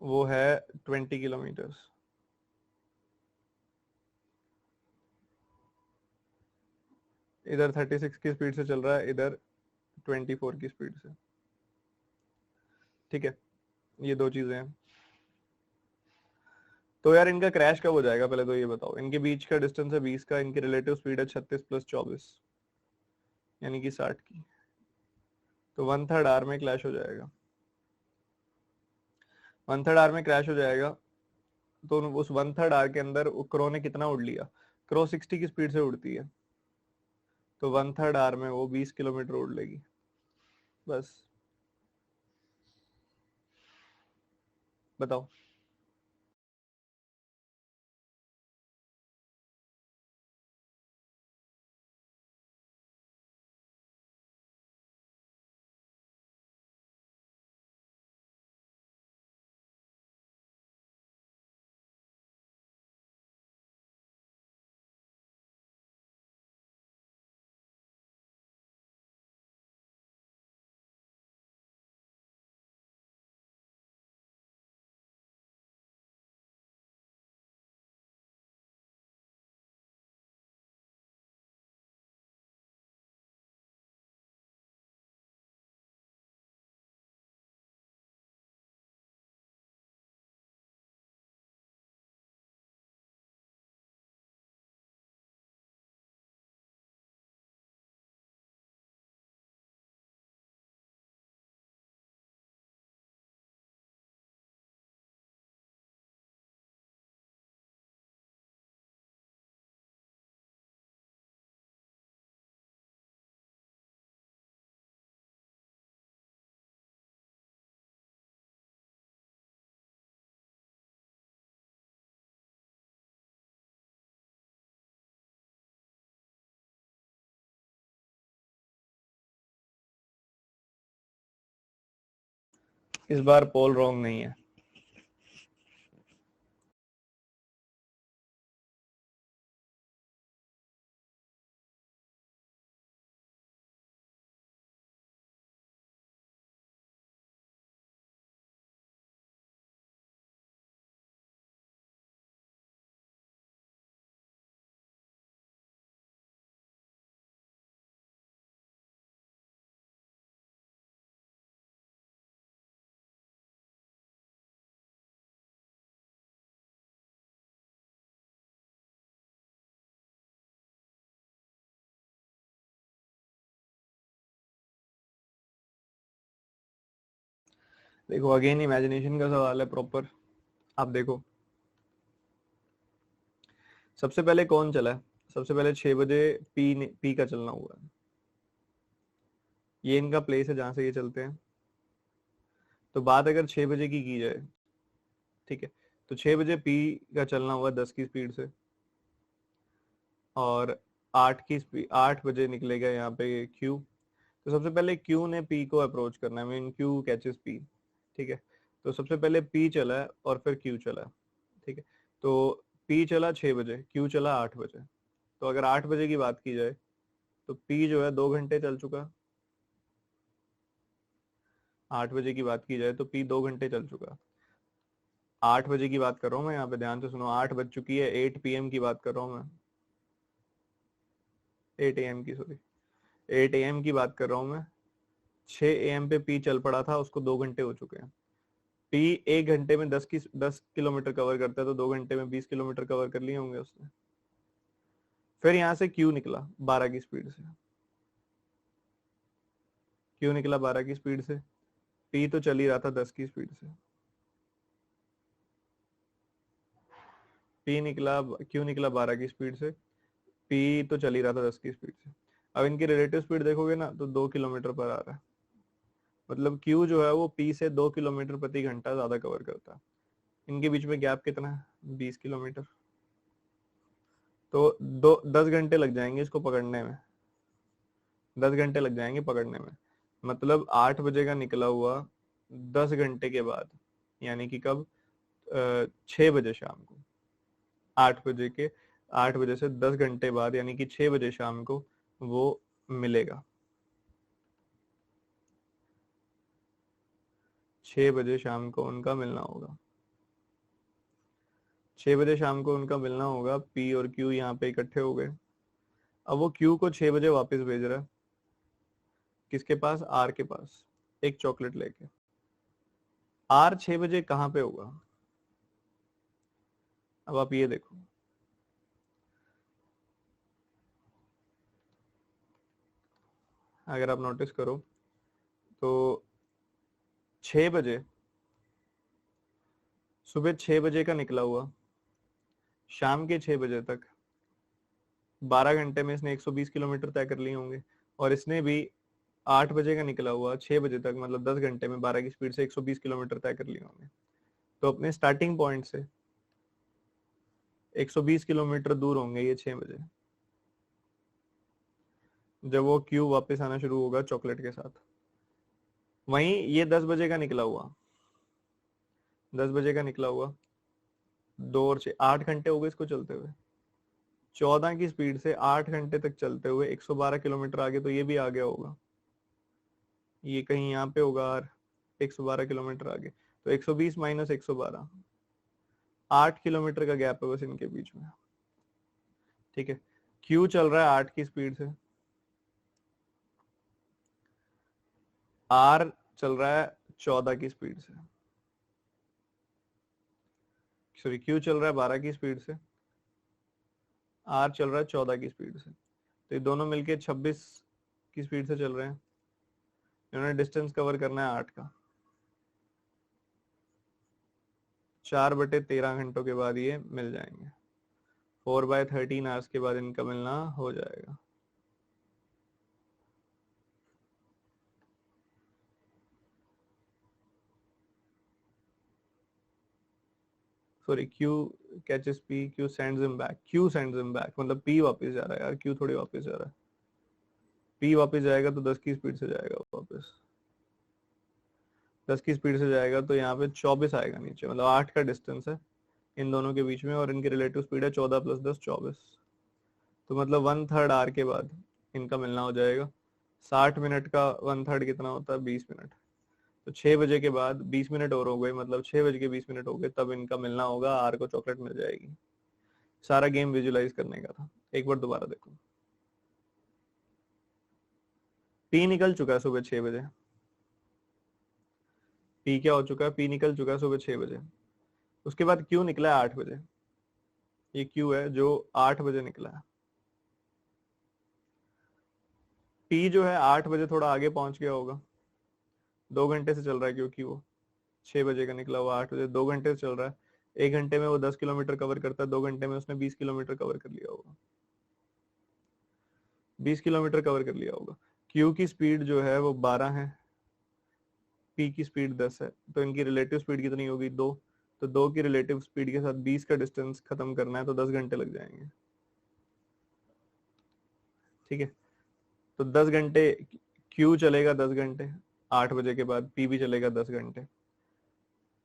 वो है 20 किलोमीटर। इधर 36 की स्पीड से चल रहा है, इधर 24 की स्पीड से। ठीक है, ये दो चीजें हैं। तो यार इनका क्रैश कब हो जाएगा पहले तो ये बताओ। इनके बीच का डिस्टेंस है 20 का, इनकी रिलेटिव स्पीड है 36 प्लस 24 यानी कि 60 की। तो 1/3 आवर में क्लैश हो जाएगा। 1/3 आवर में क्रैश हो जाएगा। तो उस 1/3 आवर के अंदर क्रो ने कितना उड़ लिया? क्रो 60 की स्पीड से उड़ती है, तो 1/3 आवर में वो 20 किलोमीटर उड़ लेगी बस। बताओ। इस बार पोल रॉन्ग नहीं है। देखो अगेन इमेजिनेशन का सवाल है प्रॉपर। आप देखो सबसे पहले कौन चला है? सबसे पहले 6 बजे पी का चलना हुआ है। ये इनका प्लेस है जहां से ये चलते हैं। तो बात अगर 6 बजे की जाए, ठीक है, तो 6 बजे पी का चलना हुआ 10 की स्पीड से, और 8 बजे निकलेगा यहाँ पे क्यू। तो सबसे पहले Q ने P को अप्रोच करना है, मीन Q कैचेस P, ठीक है। तो सबसे पहले P चला है और फिर Q चला है, ठीक है। तो P चला 6 बजे, Q चला 8 बजे। तो अगर 8 बजे की बात की जाए तो P जो है 2 घंटे चल चुका। 8 बजे की बात की जाए तो P 2 घंटे चल चुका। 8 बजे की बात कर रहा हूँ मैं, यहाँ पे ध्यान से सुनो, 8 बज चुकी है, 8 PM की बात कर रहा हूँ मैं, 8 AM की, सॉरी 8 AM की बात कर रहा हूँ मैं। 6 AM पे P चल पड़ा था, उसको 2 घंटे हो चुके हैं। P 1 घंटे में 10 किलोमीटर कवर करता है, तो 2 घंटे में 20 किलोमीटर कवर कर लिए होंगे उसने। फिर यहाँ से Q निकला 12 की स्पीड से, Q निकला 12 की स्पीड से, P तो चल ही रहा था 10 की स्पीड से। Q निकला 12 की स्पीड से, P तो चल ही रहा था 10 की स्पीड से। अब इनकी रिलेटिव स्पीड देखोगे ना तो 2 किलोमीटर पर आ रहा है, मतलब Q जो है वो P से 2 किलोमीटर प्रति घंटा ज्यादा कवर करता है। इनके बीच में गैप कितना है? 20 किलोमीटर। तो 10 घंटे लग जाएंगे इसको पकड़ने में, 10 घंटे लग जाएंगे पकड़ने में। मतलब 8 बजे का निकला हुआ 10 घंटे के बाद, यानी कि कब? 6 बजे शाम को। 8 बजे से 10 घंटे बाद, यानी कि 6 बजे शाम को वो मिलेगा। 6 बजे शाम को उनका मिलना होगा। 6 बजे शाम को उनका मिलना होगा। P और Q यहाँ पे इकट्ठे हो गए। अब वो Q को 6 बजे वापस भेज रहा है, किसके पास? R के पास, एक चॉकलेट लेके। R 6 बजे कहाँ पे होगा? अब आप ये देखो, अगर आप नोटिस करो तो 6 बजे, सुबह 6 बजे का निकला हुआ, शाम के 6 बजे तक 12 घंटे में इसने 120 किलोमीटर तय कर लिए होंगे। और इसने भी 8 बजे का निकला हुआ 6 बजे तक, मतलब 10 घंटे में 12 की स्पीड से 120 किलोमीटर तय कर लिए होंगे। तो अपने स्टार्टिंग पॉइंट से 120 किलोमीटर दूर होंगे ये 6 बजे, जब वो Q वापस आना शुरू होगा चॉकलेट के साथ। वहीं ये 10 बजे का निकला हुआ, 10 बजे का निकला हुआ, 2 और 6, 8 घंटे हो गए इसको चलते हुए। 14 की स्पीड से 8 घंटे तक चलते हुए 112 किलोमीटर आगे, तो ये भी आ गया होगा, ये कहीं यहाँ पे होगा। और 112 किलोमीटर आगे, तो 120 माइनस 112, 8 किलोमीटर का गैप है बस इनके बीच में, ठीक है। Q चल रहा है 8 की स्पीड से, R चल रहा है 14 की स्पीड से, सॉरी Q चल रहा है 12 की स्पीड से, R चल रहा है 14 की स्पीड से। तो ये दोनों मिलके 26 की स्पीड से चल रहे हैं। इन्होंने डिस्टेंस कवर करना है 8 का। 4/13 घंटों के बाद ये मिल जाएंगे। 4/13 आवर्स के बाद इनका मिलना हो जाएगा। Sorry, Q catches P, Q sends him back, Q sends him back, मतलब P वापस जा रहा है यार, Q थोड़ी वापस जा रहा है। P वापस जाएगा तो 10 की स्पीड से जाएगा वापस, 10 की स्पीड से जाएगा तो यहाँ पे 24 आएगा नीचे, मतलब 8 का डिस्टेंस है इन दोनों के बीच में, और इनकी रिलेटिव स्पीड है 14 + 10 24। तो मतलब 1/3 आवर के बाद इनका मिलना हो जाएगा। 60 मिनट का 1/3 कितना होता है? 20 मिनट। तो 6 बजे के बाद 20 मिनट और हो गए, मतलब 6 बज के 20 मिनट हो गए, तब इनका मिलना होगा, आर को चॉकलेट मिल जाएगी। सारा गेम विजुलाइज करने का था, एक बार दोबारा देखो। पी निकल चुका है सुबह 6 बजे, पी क्या हो चुका है? पी निकल चुका है सुबह 6 बजे। उसके बाद क्यू निकला है 8 बजे, ये क्यू है जो 8 बजे निकला है। पी जो है 8 बजे थोड़ा आगे पहुंच गया होगा, 2 घंटे से चल रहा है, क्योंकि वो 6 बजे का निकला हुआ 8 बजे, 2 घंटे से चल रहा है। 1 घंटे में वो 10 किलोमीटर कवर करता है, 2 घंटे में उसने 20 किलोमीटर कवर कर लिया होगा, 20 किलोमीटर कवर कर लिया होगा। क्यू की स्पीड जो है वो 12 है, पी की स्पीड 10 है, तो इनकी रिलेटिव स्पीड कितनी होगी? 2। तो 2 की रिलेटिव स्पीड के साथ 20 का डिस्टेंस खत्म करना है, तो 10 घंटे लग जाएंगे, ठीक है। तो 10 घंटे Q चलेगा 10 घंटे 8 बजे के बाद, P भी चलेगा 10 घंटे।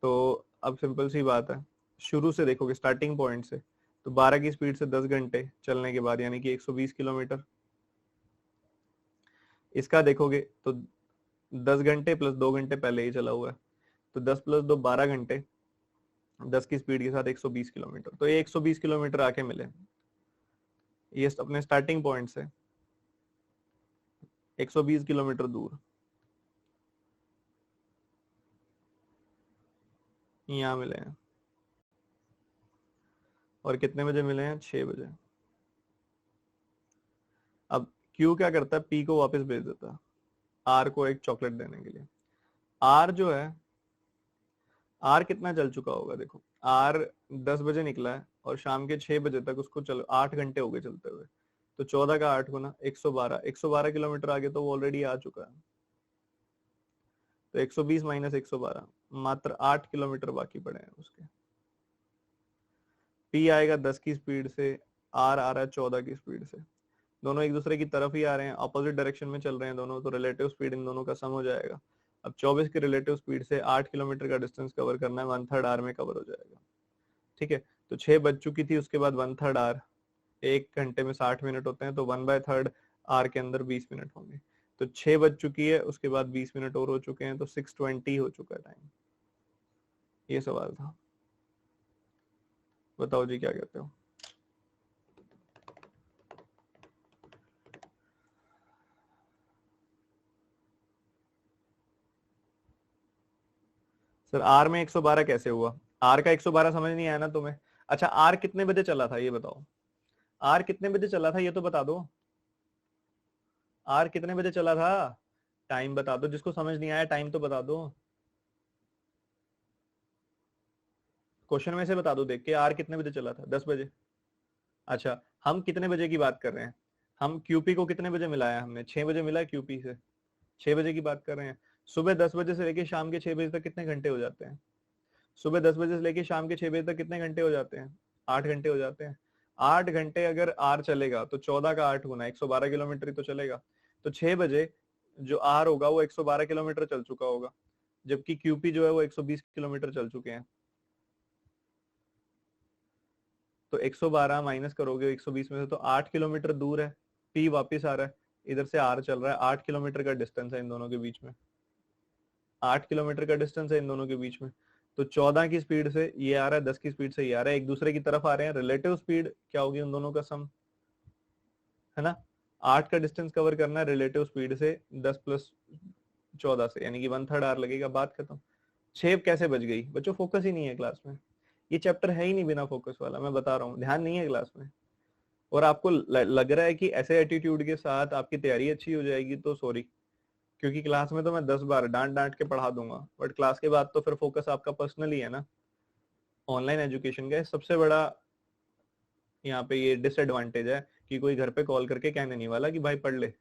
तो अब सिंपल सी बात है, शुरू से देखोगे स्टार्टिंग पॉइंट से, तो 12 की स्पीड से 10 घंटे चलने के बाद यानी कि 120 किलोमीटर। इसका देखोगे तो 10 घंटे प्लस 2 घंटे पहले ही चला हुआ है, तो 10 प्लस 2 12 घंटे, 10 की स्पीड के साथ 120 किलोमीटर। तो ये 120 किलोमीटर आके मिले, ये अपने स्टार्टिंग पॉइंट से 120 किलोमीटर दूर यहाँ मिले हैं। और कितने बजे मिले हैं? 6 बजे। अब क्यू क्या करता है, पी को वापस भेज देता है आर को एक चॉकलेट देने के लिए। आर जो है, आर कितना चल चुका होगा? देखो आर 10 बजे निकला है और शाम के 6 बजे तक उसको चलो 8 घंटे हो गए चलते हुए, तो 14 का 8 गुना 112, 112 किलोमीटर आगे तो वो ऑलरेडी आ चुका है। तो 120 माइनस 112, मात्र 8 किलोमीटर बाकी पड़े हैं उसके। पी आएगा 10 की स्पीड से, आर आ रहा है 14 की स्पीड से, दोनों एक दूसरे की तरफ ही आ रहे हैं, अपोजिट डायरेक्शन में चल रहे हैं दोनों, तो रिलेटिव स्पीड इन दोनों का सम हो जाएगा। अब 24 की रिलेटिव स्पीड से 8 किलोमीटर का डिस्टेंस कवर करना है, 1/3 आर में कवर हो जाएगा। ठीक है, तो 6 बज चुकी थी, उसके बाद 1/3 आर, 1 घंटे में 60 मिनट होते हैं, तो 1/3 आर के अंदर 20 मिनट होंगे। तो 6 बज चुकी है, उसके बाद 20 मिनट और हो चुके हैं, तो 6:20 हो चुका है टाइम। ये सवाल था, बताओ जी क्या कहते हो? सर आर में 112 कैसे हुआ? आर का 112 समझ नहीं आया ना तुम्हें? अच्छा आर कितने बजे चला था ये बताओ, आर कितने बजे चला था ये तो बता दो, आर कितने बजे चला था? टाइम बता दो, जिसको समझ नहीं आया टाइम तो बता दो, क्वेश्चन में से बता दो देख के, आर कितने बजे चला था? 10 बजे। अच्छा हम कितने बजे की बात कर रहे हैं? हम क्यूपी को कितने बजे मिलाया हमने? 6 बजे मिला है क्यूपी से, 6 बजे की बात कर रहे हैं। सुबह 10 बजे से लेके शाम के 6 बजे तक कितने घंटे हो जाते हैं? सुबह 10 बजे से लेके शाम के 6 बजे तक कितने घंटे हो जाते हैं? 8 घंटे हो जाते हैं। 8 घंटे अगर आर चलेगा तो 14 का 8 गुना 112 किलोमीटर ही तो चलेगा। तो 6 बजे जो आर होगा वो 112 किलोमीटर चल चुका होगा, जबकि क्यूपी जो है वो 120 किलोमीटर चल चुके हैं। तो 112 माइनस करोगे 120 में से, तो 8 किलोमीटर दूर है, पी वापिस आ रहा है, इधर से आर चल रहा है, 8 किलोमीटर का डिस्टेंस है इन दोनों के बीच में, 8 किलोमीटर का डिस्टेंस है इन दोनों के बीच में। तो 14 की स्पीड से ये आ रहा है, 10 की स्पीड से ये आ रहा है, एक दूसरे की तरफ आ रहे हैं, रिलेटिव स्पीड क्या होगी उन दोनों का सम, है ना? 8 का डिस्टेंस कवर करना है रिलेटिव स्पीड से 10 प्लस 14 से, यानी कि 1/3 आर लगेगा, बात खत्म। 6 कैसे बच गई? बच्चों फोकस ही नहीं है क्लास में, ये चैप्टर है ही नहीं बिना फोकस वाला, मैं बता रहा हूँ, ध्यान नहीं है क्लास में। और आपको लग रहा है कि ऐसे एटीट्यूड के साथ आपकी तैयारी अच्छी हो जाएगी, तो सॉरी, क्योंकि क्लास में तो मैं 10 बार डांट डांट के पढ़ा दूंगा, बट क्लास के बाद तो फिर फोकस आपका पर्सनल ही है ना। ऑनलाइन एजुकेशन का सबसे बड़ा यहाँ पे ये डिसएडवांटेज है कि कोई घर पे कॉल करके कहने नहीं वाला कि भाई पढ़ ले।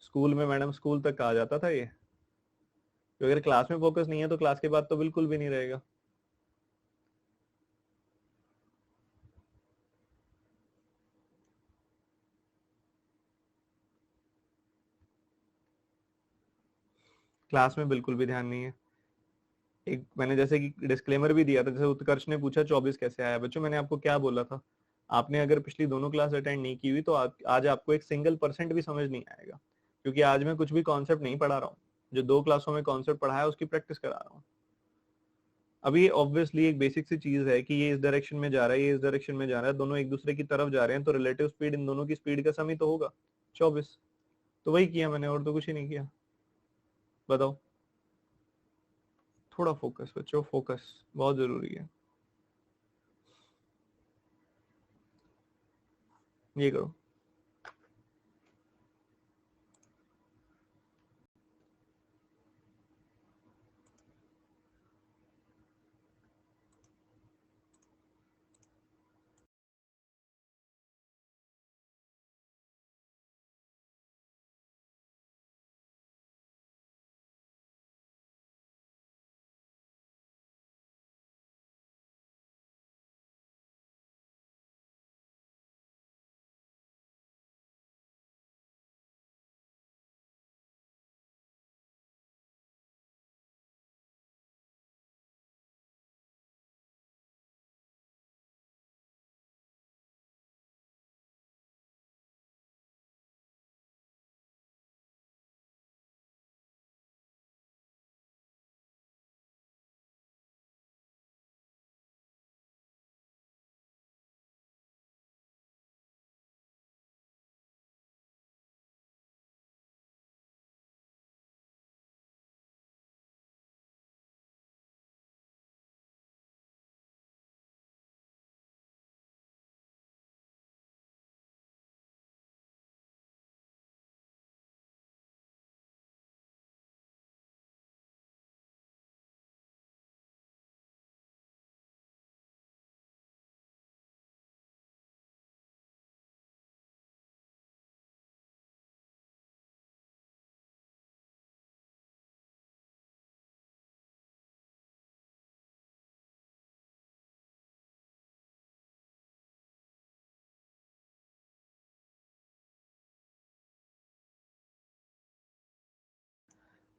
स्कूल में मैडम स्कूल तक कहा जाता था ये, तो अगर क्लास में फोकस नहीं है तो क्लास के बाद तो बिल्कुल भी नहीं रहेगा। क्लास में बिल्कुल भी ध्यान नहीं है। एक मैंने जैसे कि डिस्क्लेमर भी दिया था, जैसे उत्कर्ष ने पूछा 24 कैसे आया, बच्चों मैंने आपको क्या बोला था? आपने अगर पिछली दोनों क्लास अटेंड नहीं की हुई तो आज आपको एक सिंगल परसेंट भी समझ नहीं आएगा, क्योंकि आज मैं कुछ भी कॉन्सेप्ट नहीं पढ़ा रहा हूँ, जो 2 क्लासों में कॉन्सेप्ट पढ़ाया उसकी प्रैक्टिस करा रहा हूँ। अभी ये ऑब्वियसली एक बेसिक सी चीज है कि ये इस डायरेक्शन में जा रहा है, ये इस डायरेक्शन में जा रहा है, दोनों एक दूसरे की तरफ जा रहे हैं, तो रिलेटिव स्पीड इन दोनों की स्पीड का सम ही तो होगा 24। तो वही किया मैंने, और तो कुछ ही नहीं किया। बताओ, थोड़ा फोकस बच्चों, फोकस बहुत जरूरी है, ये करो।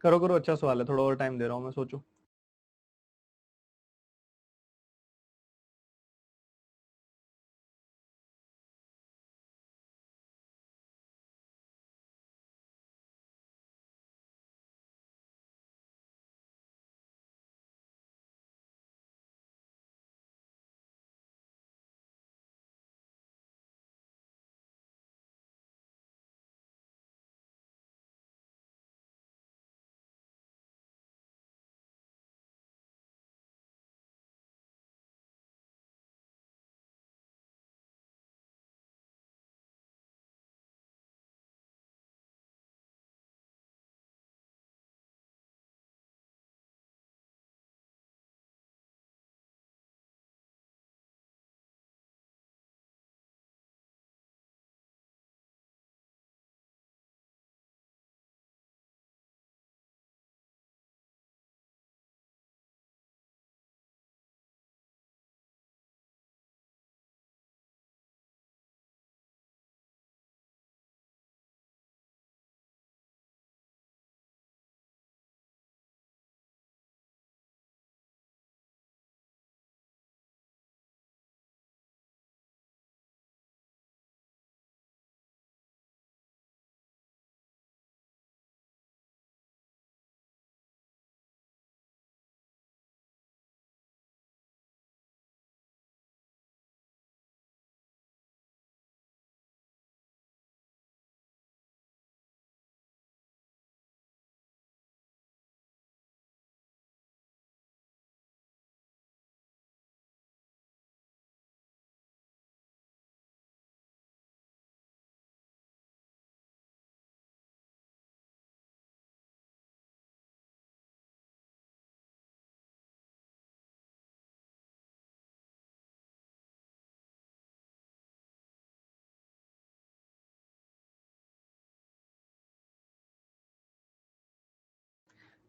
करो करो, अच्छा सवाल है, थोड़ा और टाइम दे रहा हूँ मैं, सोचो।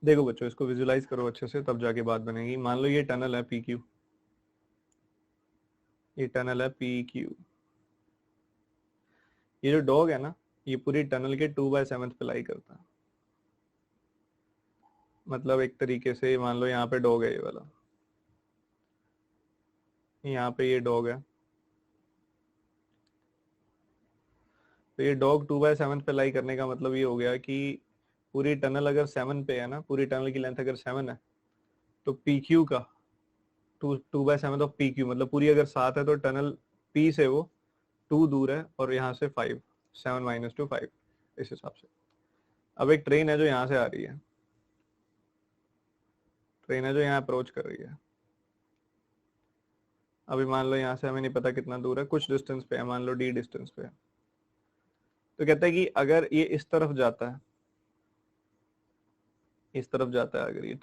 देखो बच्चों, इसको विजुलाइज करो अच्छे से, तब जाके बात बनेगी। मान लो ये टनल है पी क्यू, ये टनल है पी क्यू। ये जो डॉग है ना, ये पूरी टनल के 2/7 पे लाई करता है। मतलब एक तरीके से मान लो यहाँ पे डॉग है, ये वाला, यहाँ पे ये डॉग है, तो ये डॉग 2/7 पे लाई करने का मतलब ये हो गया कि पूरी टनल अगर 7 पे है ना, पूरी टनल की लेंथ अगर 7 है, तो पी क्यू का 2/7 ऑफ पी क्यू, मतलब पूरी अगर 7 है तो टनल पी से वो 2 दूर है, और यहाँ से 5, 7 - 2 5, इस हिसाब से। अब एक ट्रेन है जो यहाँ से आ रही है, ट्रेन है जो यहाँ अप्रोच कर रही है। अभी मान लो यहाँ से हमें नहीं पता कितना दूर है, कुछ डिस्टेंस पे है, मान लो डी डिस्टेंस पे है। तो कहता है कि अगर ये इस तरफ जाता है, इस तरफ जाता है, अगर ये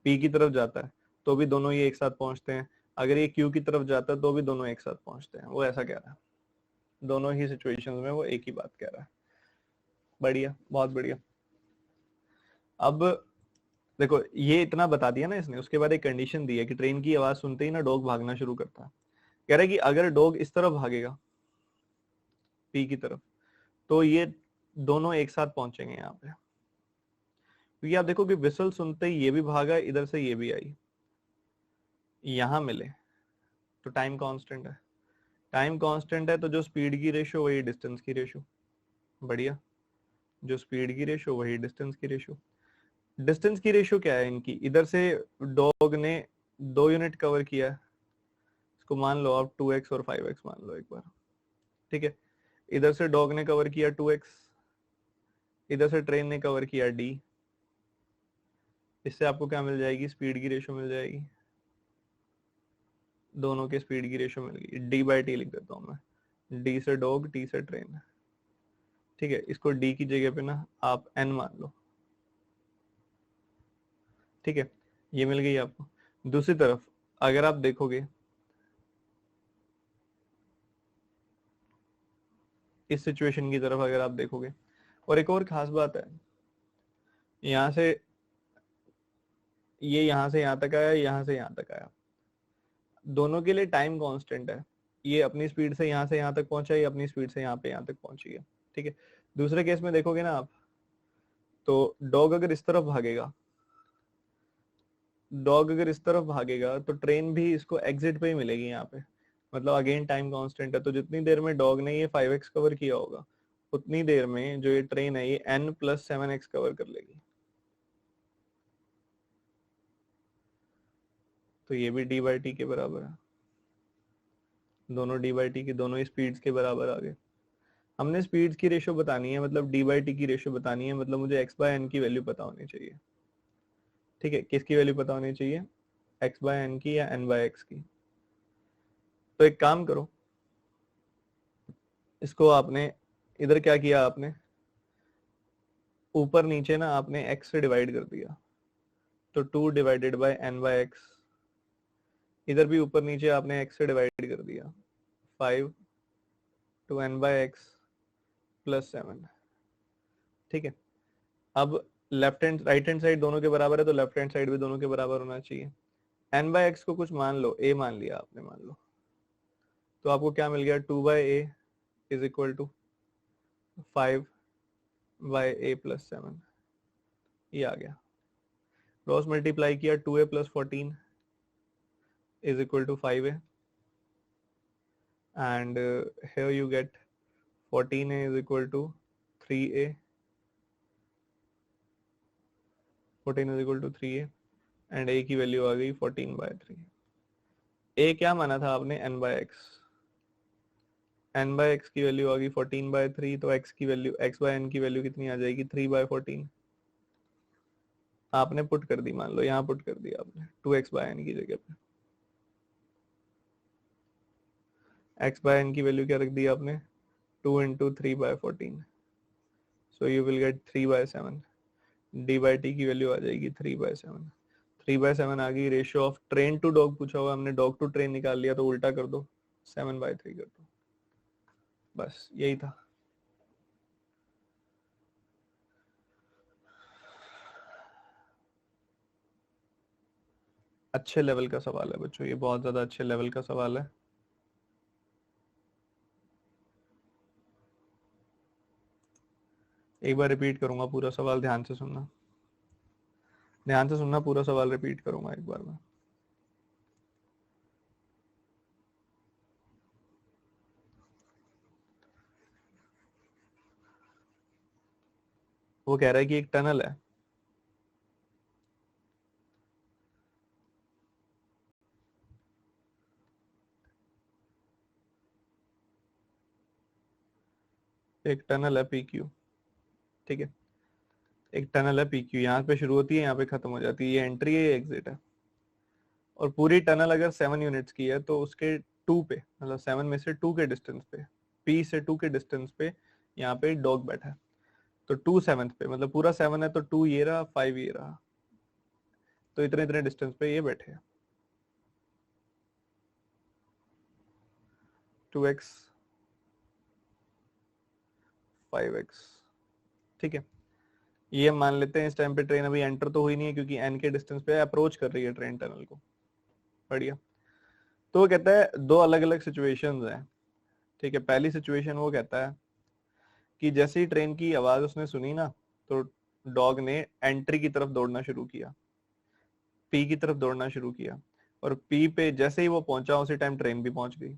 पी की तरफ जाता है तो भी दोनों ये एक साथ पहुंचते हैं, अगर ये क्यू की तरफ जाता है तो भी दोनों एक साथ पहुंचते हैं। वो ऐसा कह रहा है, दोनों ही सिचुएशंस में वो एक ही बात कह रहा है। बढ़िया, बहुत बढ़िया। अब देखो, ये इतना बता दिया ना इसने, उसके बाद एक कंडीशन दी है कि ट्रेन की आवाज सुनते ही ना डॉग भागना शुरू करता है। कह रहा है कि अगर डॉग इस तरफ भागेगा, पी की तरफ, तो ये दोनों एक साथ पहुंचेंगे यहाँ पे। क्योंकि आप देखो कि विसल सुनते ही ये भी भागा, इधर से ये भी आई, यहां मिले, तो टाइम कांस्टेंट है। टाइम कांस्टेंट है तो जो स्पीड की रेशो वही डिस्टेंस की रेशो। बढ़िया, जो स्पीड की रेशो वही डिस्टेंस की रेशो। डिस्टेंस की रेशो क्या है इनकी, इधर से डॉग ने 2 यूनिट कवर किया है, इसको मान लो आप 2x और 5x मान लो एक बार, ठीक है। इधर से डॉग ने कवर किया 2x, इधर से ट्रेन ने कवर किया d। इससे आपको क्या मिल जाएगी, स्पीड की रेशो मिल जाएगी, दोनों के स्पीड की रेशो मिल गई। d/t लिख देता हूं मैं, d से डॉग, t से ट्रेन, ठीक है। इसको d की जगह पे ना आप n मान लो, ठीक है। ये मिल गई आपको। दूसरी तरफ अगर आप देखोगे, इस सिचुएशन की तरफ अगर आप देखोगे, और एक और खास बात है, यहाँ से ये यहाँ से यहाँ तक आया, यहाँ से यहाँ तक आया, दोनों के लिए टाइम कांस्टेंट है। ये अपनी स्पीड से यहाँ से यहाँ तक पहुंचा, ये अपनी स्पीड से यहाँ पे यहाँ तक पहुंची है, ठीक है। दूसरे केस में देखोगे ना आप, तो डॉग अगर इस तरफ भागेगा, डॉग अगर इस तरफ भागेगा तो ट्रेन भी इसको एग्जिट पे ही मिलेगी यहाँ पे। मतलब अगेन टाइम कांस्टेंट है, तो जितनी देर में डॉग ने ये 5x कवर किया होगा उतनी देर में जो ये ट्रेन है ये n+7x कवर कर लेगी। तो ये भी d/t के बराबर है, दोनों d/t के दोनों ही स्पीड्स के बराबर आ गए। हमने स्पीड्स की रेशो बतानी है, मतलब d/t की रेशो बतानी है, मतलब मुझे x/n की वैल्यू पता होनी चाहिए। ठीक है, किसकी वैल्यू पता होनी चाहिए, x/n की या n/x की। तो एक काम करो, इसको आपने इधर क्या किया, आपने ऊपर नीचे ना आपने x से डिवाइड कर दिया, तो 2/n/x। इधर भी ऊपर नीचे आपने x से डिवाइड कर दिया, 5 to n/x + 7। ठीक है, अब left hand right hand side दोनों के बराबर है, तो लेफ्ट हैंड साइड भी दोनों के बराबर होना चाहिए। n/x को कुछ मान लो, a मान लिया आपने, मान लो, तो आपको क्या मिल गया, 2/a = 5/a + 7। ये आ गया, क्रॉस मल्टीप्लाई किया, 2a + 14 = 5a, and here you get 14a = 3a, 14 = 3a, and a की वैल्यू आ गई 14/3। a क्या माना था आपने, n/x, n/x की वैल्यू आ गई 14/3, तो x की वैल्यू, x/n की वैल्यू कितनी आ जाएगी, 3/14। आपने पुट कर दी, मान लो यहाँ पुट कर दिया आपने 2x/n की जगह पे, x/n की वैल्यू क्या रख दी आपने, 2 × 3/14, so you will gate 3/7। d/t की वैल्यू आ जाएगी 3/7। 3/7 आ गई। Ratio of train to dog पूछा हुआ हमने, डॉग टू ट्रेन निकाल लिया, तो उल्टा कर दो, 7/3 कर दो, बस यही था। अच्छे लेवल का सवाल है बच्चों, ये बहुत ज्यादा अच्छे लेवल का सवाल है। एक बार रिपीट करूंगा पूरा सवाल, ध्यान से सुनना, ध्यान से सुनना, पूरा सवाल रिपीट करूंगा एक बार में। वो कह रहा है कि एक टनल है, एक टनल है PQ। ठीक है, एक टनल है PQ, यहाँ पे शुरू होती है, यहाँ पे खत्म हो जाती है, ये एंट्री है, ये एग्जिट है। और पूरी टनल अगर 7 यूनिट्स की है, तो उसके 2 पे, मतलब 7 में से 2 के डिस्टेंस पे, P से 2 के डिस्टेंस पे यहाँ पे डॉग बैठा है, तो 2 7th पे, मतलब पूरा 7 है तो 2 ये रहा, 5 ये रहा, तो इतने इतने डिस्टेंस पे ये बैठे हैं। 2x 5x। ठीक है, ये मान लेते हैं इस टाइम पे ट्रेन अभी एंटर तो हुई नहीं है, क्योंकि n के डिस्टेंस पे अप्रोच कर रही है ट्रेन टनल को। बढ़िया। तो वो कहता है दो अलग अलग सिचुएशंस हैं। ठीक है, पहली सिचुएशन वो कहता है कि जैसे ही ट्रेन की आवाज उसने सुनी ना, तो डॉग ने एंट्री की तरफ दौड़ना शुरू किया, पी की तरफ दौड़ना शुरू किया, और पी पे जैसे ही वो पहुंचा उसी टाइम ट्रेन भी पहुंच गई।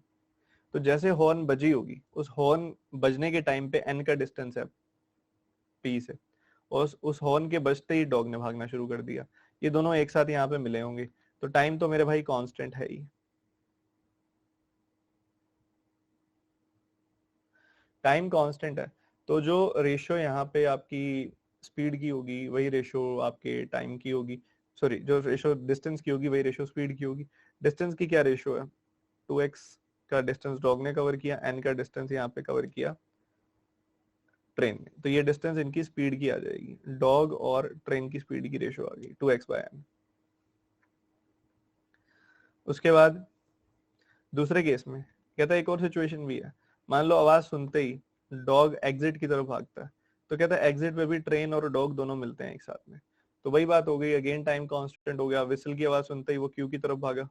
तो जैसे हॉर्न बजी होगी, उस हॉर्न बजने के टाइम पे n का डिस्टेंस है पी से, और उस हॉर्न के बजते ही डॉग ने भागना शुरू कर दिया। ये दोनों एक साथ यहाँ पे मिले होंगे, तो टाइम तो मेरे भाई कांस्टेंट है ही, टाइम कांस्टेंट है। तो जो रेशियो यहाँ पे आपकी स्पीड की होगी वही रेशियो आपके टाइम की होगी, सॉरी, जो रेशियो डिस्टेंस की होगी वही रेशियो स्पीड की होगी। डिस्टेंस की क्या रेशियो है, 2x का डिस्टेंस डॉग ने कवर किया, n का डिस्टेंस यहाँ पे कवर किया ट्रेन ने, तो ये डिस्टेंस इनकी स्पीड की आ जाएगी, डॉग और ट्रेन की स्पीड की रेशियो आ गई 2x/n। उसके बाद दूसरे केस में कहता है एक और सिचुएशन भी है, मान लो आवाज सुनते ही डॉग एग्जिट की तरफ भागता है, तो कहता है एग्जिट पे भी ट्रेन और डॉग दोनों मिलते हैं एक साथ में, तो वही बात हो गई, अगेन टाइम कांस्टेंट हो गया, विसल की आवाज सुनते ही वो क्यू की तरफ भागा,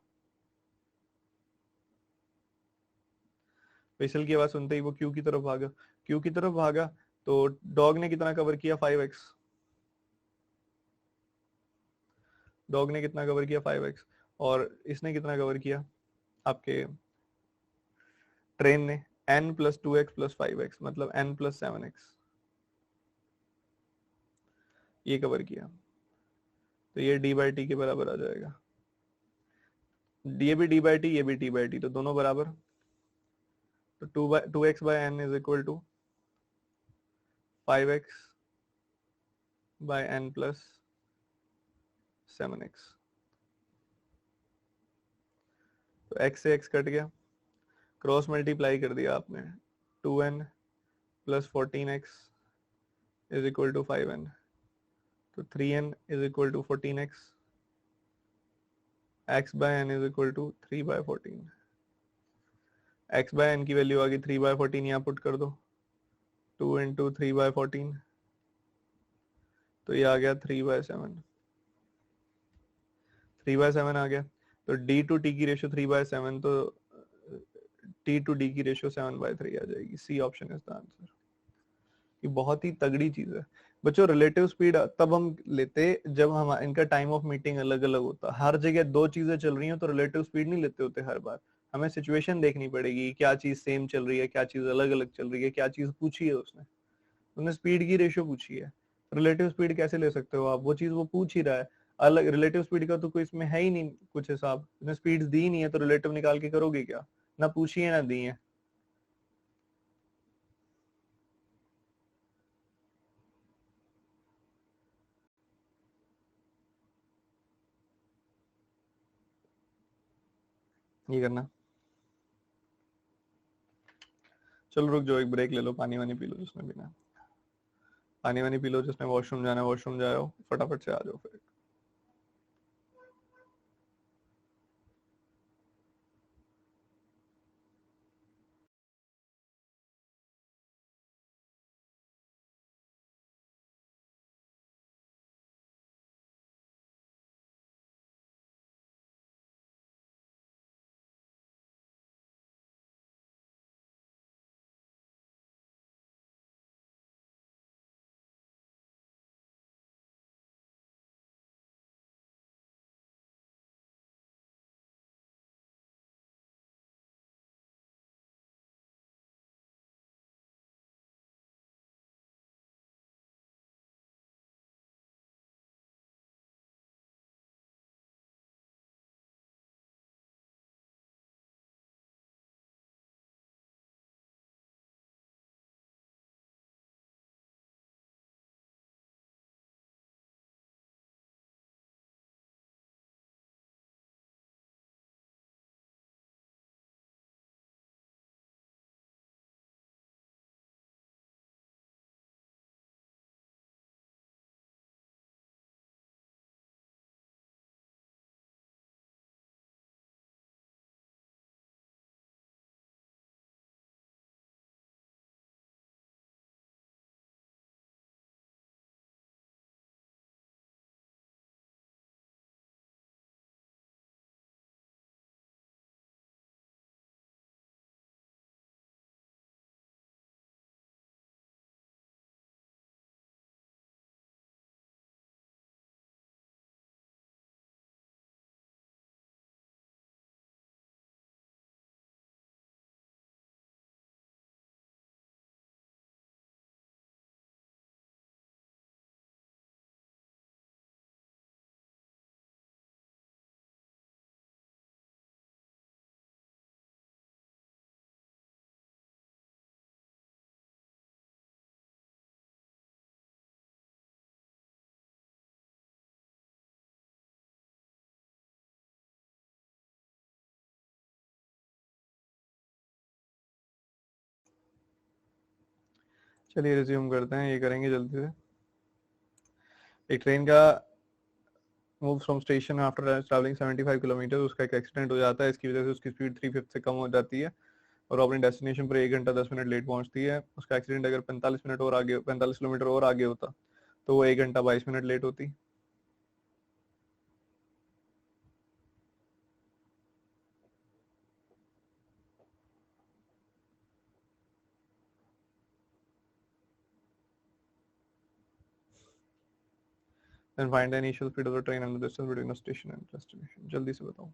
विसल की आवाज सुनते ही वो क्यू की तरफ भागा, क्यू की तरफ भागा, तो डॉग ने कितना कवर किया, 5x, डॉग ने कितना कवर किया 5x, और इसने कितना कवर किया आपके ट्रेन ने, n plus 2x plus 5x, मतलब n प्लस 7x ये कवर किया। तो ये d बाई टी के बराबर आ जाएगा, ये भी d बाई टी, ये भी d बाई टी, तो दोनों बराबर। तो 2x by n is equal to 5x by n plus 7x। तो x से x कट गया, क्रॉस मल्टीप्लाई कर दिया आपने, 2n plus 14x is equal to 5n, तो 3n is equal to 14x, x by n is equal to 3 by 14। x by n की value आ गई 3 बाय 14, यहाँ पुट कर दो, 2 इंटू 3 बाय 14, तो ये आ गया 3 बाय 7, 3 बाय 7 आ गया। तो d टू t की रेशियो 3 बाय 7, तो t टू d की रेशियो 7 बाय 3 आ जाएगी। C option is the answer. ये बहुत ही तगड़ी चीज है बच्चों। रिलेटिव स्पीड तब हम लेते जब हम इनका टाइम ऑफ मीटिंग अलग अलग होता, हर जगह दो चीजें चल रही हैं तो रिलेटिव स्पीड नहीं लेते होते हर बार। हमें सिचुएशन देखनी पड़ेगी, क्या चीज सेम चल रही है, क्या चीज अलग अलग चल रही है, क्या चीज पूछी है उसने, उसने स्पीड की रेशियो पूछी है। रिलेटिव स्पीड कैसे ले सकते हो आप, वो चीज वो पूछ ही रहा है। अलग रिलेटिव स्पीड का तो कोई इसमें है ही नहीं कुछ हिसाब, उसने स्पीड दी नहीं है तो रिलेटिव निकाल के करोगे क्या, ना पूछी है ना दी है। ये करना। चलो रुक जाओ, एक ब्रेक ले लो, पानी वानी पी लो जिसमें भी ना, पानी वानी पी लो, जिसने वॉशरूम जाना है वॉशरूम जाओ, फटाफट से आ जाओ फिर। चलिए रिज्यूम करते हैं, ये करेंगे जल्दी से। एक ट्रेन का move from station after travelling 75 kilometre, उसका एक एक्सीडेंट हो जाता है, इसकी वजह से उसकी स्पीड 3/5 से कम हो जाती है और अपनी डेस्टिनेशन पर 1 घंटा 10 मिनट लेट पहुंचती है। उसका एक्सीडेंट अगर 45 मिनट और आगे, 45 किलोमीटर और आगे होता तो वो 1 घंटा 22 मिनट लेट होती। Then find the initial speed of the train and the distance between the station and destination. जल्दी से बताओ.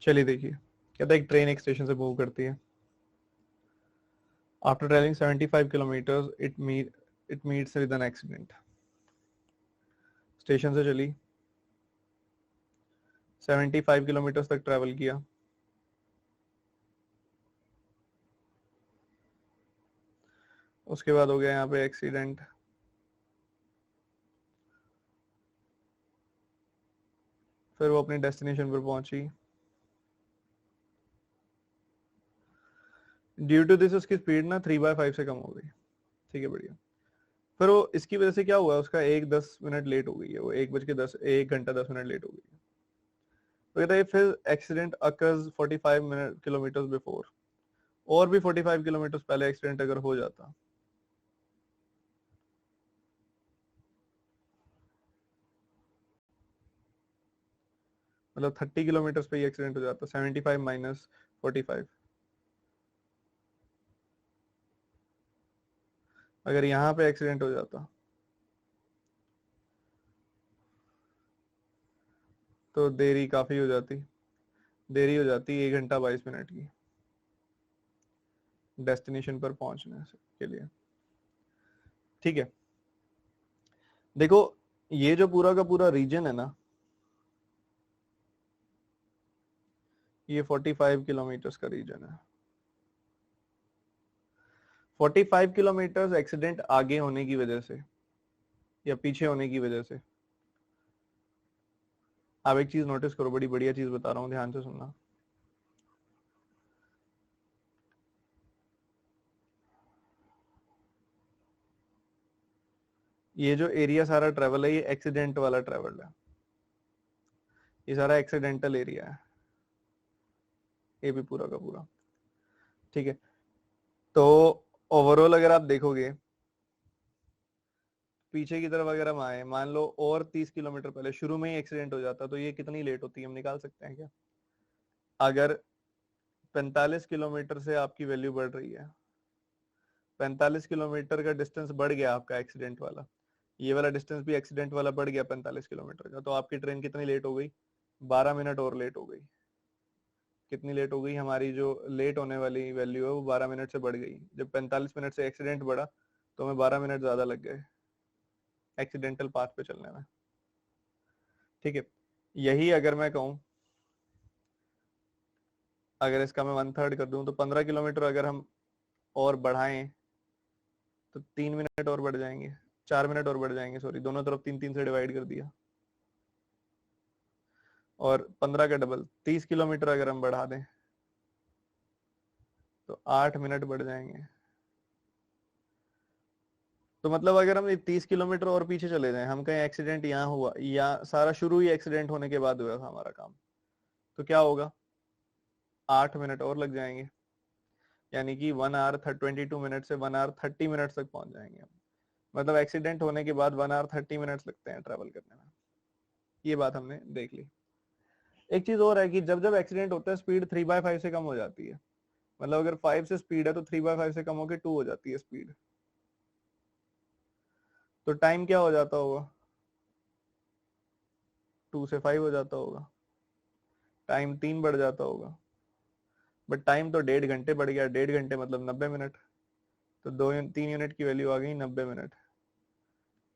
चलिए देखिए, कहता है एक ट्रेन एक स्टेशन से मूव करती है. After traveling 75 kilometers, it meets with an accident. Station से चली, 75 किलोमीटर तक ट्रेवल किया, उसके बाद हो गया यहाँ पे एक्सीडेंट. फिर वो अपनी डेस्टिनेशन पर पहुंची. ड्यू टू दिस उसकी स्पीड ना 3/5 से कम हो गई. ठीक है, बढ़िया. फिर वो इसकी वजह से क्या हुआ, उसका 1:10 लेट हो गई है. वो 1:10 लेट हो गई है. तो कहता है फिर एक्सीडेंट अकर्स 45 किलोमीटर बिफोर. और भी 45 किलोमीटर पहले एक्सीडेंट अगर हो जाता, मतलब 30 किलोमीटर पे ही एक्सीडेंट हो जाता. 75 माइनस 45. अगर यहाँ पे एक्सीडेंट हो जाता तो देरी काफी हो जाती. देरी हो जाती 1 घंटा 22 मिनट की डेस्टिनेशन पर पहुंचने के लिए. ठीक है, देखो ये जो पूरा का पूरा रीजन है ना, ये 45 किलोमीटर का रीजन है. 45 किलोमीटर एक्सीडेंट आगे होने की वजह से या पीछे होने की वजह से. आप एक चीज नोटिस करो, बड़ी बढ़िया चीज बता रहा हूँ, ध्यान से सुनना. ये जो एरिया सारा ट्रेवल है, ये एक्सीडेंट वाला ट्रेवल है. ये सारा एक्सीडेंटल एरिया है, ये भी पूरा का पूरा. ठीक है, तो ओवरऑल अगर आप देखोगे पीछे की तरफ अगर हम आए, मान लो और 30 किलोमीटर पहले शुरू में ही एक्सीडेंट हो जाता, तो ये कितनी लेट होती है, हम निकाल सकते हैं क्या? अगर 45 किलोमीटर से आपकी वैल्यू बढ़ रही है, 45 किलोमीटर का डिस्टेंस बढ़ गया आपका एक्सीडेंट वाला, ये वाला डिस्टेंस भी एक्सीडेंट वाला बढ़ गया 45 किलोमीटर का, तो आपकी ट्रेन कितनी लेट हो गई? 12 मिनट और लेट हो गई. कितनी लेट हो गई? हमारी जो लेट होने वाली वैल्यू है वो 12 मिनट से बढ़ गई. जब 45 मिनट से एक्सीडेंट बढ़ा तो हमें 12 मिनट ज्यादा लग गए एक्सीडेंटल पाथ पे चलने में. ठीक है, यही अगर मैं कहूँ, अगर इसका मैं 1/3 कर दूं तो 15 किलोमीटर अगर हम और बढ़ाएं तो 3 मिनट और बढ़ जाएंगे, 4 मिनट और बढ़ जाएंगे. सॉरी, दोनों तरफ 3-3 से डिवाइड कर दिया. और 15 का डबल 30 किलोमीटर अगर हम बढ़ा दें तो 8 मिनट बढ़ जाएंगे. तो मतलब अगर हम 30 किलोमीटर और पीछे चले जाएं, हम कहीं एक्सीडेंट यहाँ हुआ, या सारा शुरू ही एक्सीडेंट होने के बाद हुआ था हमारा काम, तो क्या होगा? 8 मिनट और लग जाएंगे. यानी कि 1 hour 22 मिनट से 1 hour 30 मिनट तक पहुंच जाएंगे हम। मतलब एक्सीडेंट होने के बाद 1 hour 30 मिनट लगते हैं ट्रेवल करने में। ये बात हमने देख ली। एक चीज और है कि जब जब एक्सीडेंट होता है स्पीड 3/5 से कम हो जाती है। मतलब अगर 5 से स्पीड है तो 3/5 से कम होकर 2 हो जाती है स्पीड। तो टाइम क्या हो जाता होगा? 2 से 5 हो जाता होगा। टाइम 3 बढ़ जाता होगा। बट टाइम तो 1.5 घंटे बढ़ गया। 1.5 घंटे मतलब 90 मिनट। तो 3 यूनिट की वैल्यू आ गई 90 मिनट।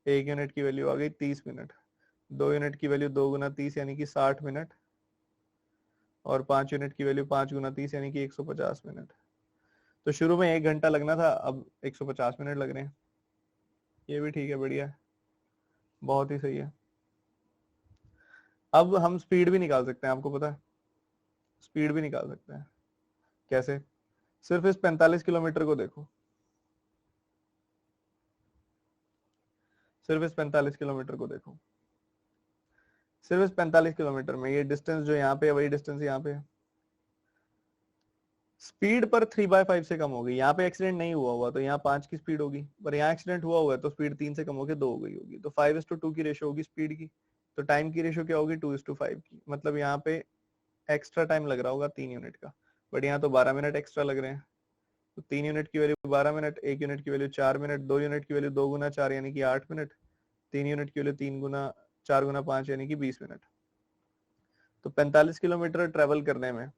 1 यूनिट की वैल्यू आ गई 30 मिनट। 2 यूनिट की वैल्यू 2 गुना 30 यानी कि 60 मिनट। और 5 यूनिट की वैल्यू 5 गुना 30 यानी कि 150 मिनट। तो शुरू में 1 घंटा लगना था, अब 150 मिनट लग रहे हैं। ये भी ठीक है, बढ़िया है, बहुत ही सही है। अब हम स्पीड भी निकाल सकते हैं, आपको पता है स्पीड भी निकाल सकते हैं। कैसे? सिर्फ इस 45 किलोमीटर को देखो। सिर्फ इस 45 किलोमीटर को देखो। सिर्फ इस 45 किलोमीटर में ये डिस्टेंस जो यहाँ पे है वही डिस्टेंस यहाँ पे है। स्पीड पर 3/5 से कम हो गई। यहाँ पे एक्सीडेंट नहीं हुआ हुआ तो यहाँ 5 की स्पीड होगी, पर यहाँ एक्सीडेंट हुआ हुआ है तो स्पीड 3 से कम होकर 2 हो गई होगी। तो 5:2 की रेशो होगी स्पीड की। तो टाइम की रेशो क्या होगी? 2:5 की। मतलब यहाँ पे एक्स्ट्रा टाइम लग रहा होगा 3 यूनिट का, बट यहाँ तो 12 मिनट एक्स्ट्रा लग रहे हैं। तो 3 यूनिट की वैल्यू 12 मिनट, 1 यूनिट की वैल्यू 4 मिनट, 2 यूनिट की वैल्यू 2 गुना 4 यानी कि 8 मिनट, 3 यूनिट की वैल्यू 4 गुना 5 यानी कि 20 मिनट। तो 45 किलोमीटर ट्रेवल करने में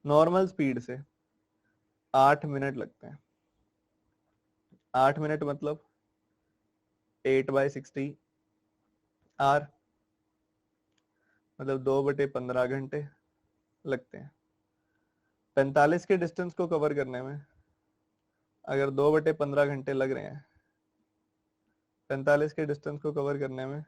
नॉर्मल स्पीड से 8 मिनट लगते हैं। 8 मिनट मतलब 8/60 आर, मतलब 2/15 घंटे लगते हैं 45 के डिस्टेंस को कवर करने में। अगर 2/15 घंटे लग रहे हैं 45 के डिस्टेंस को कवर करने में,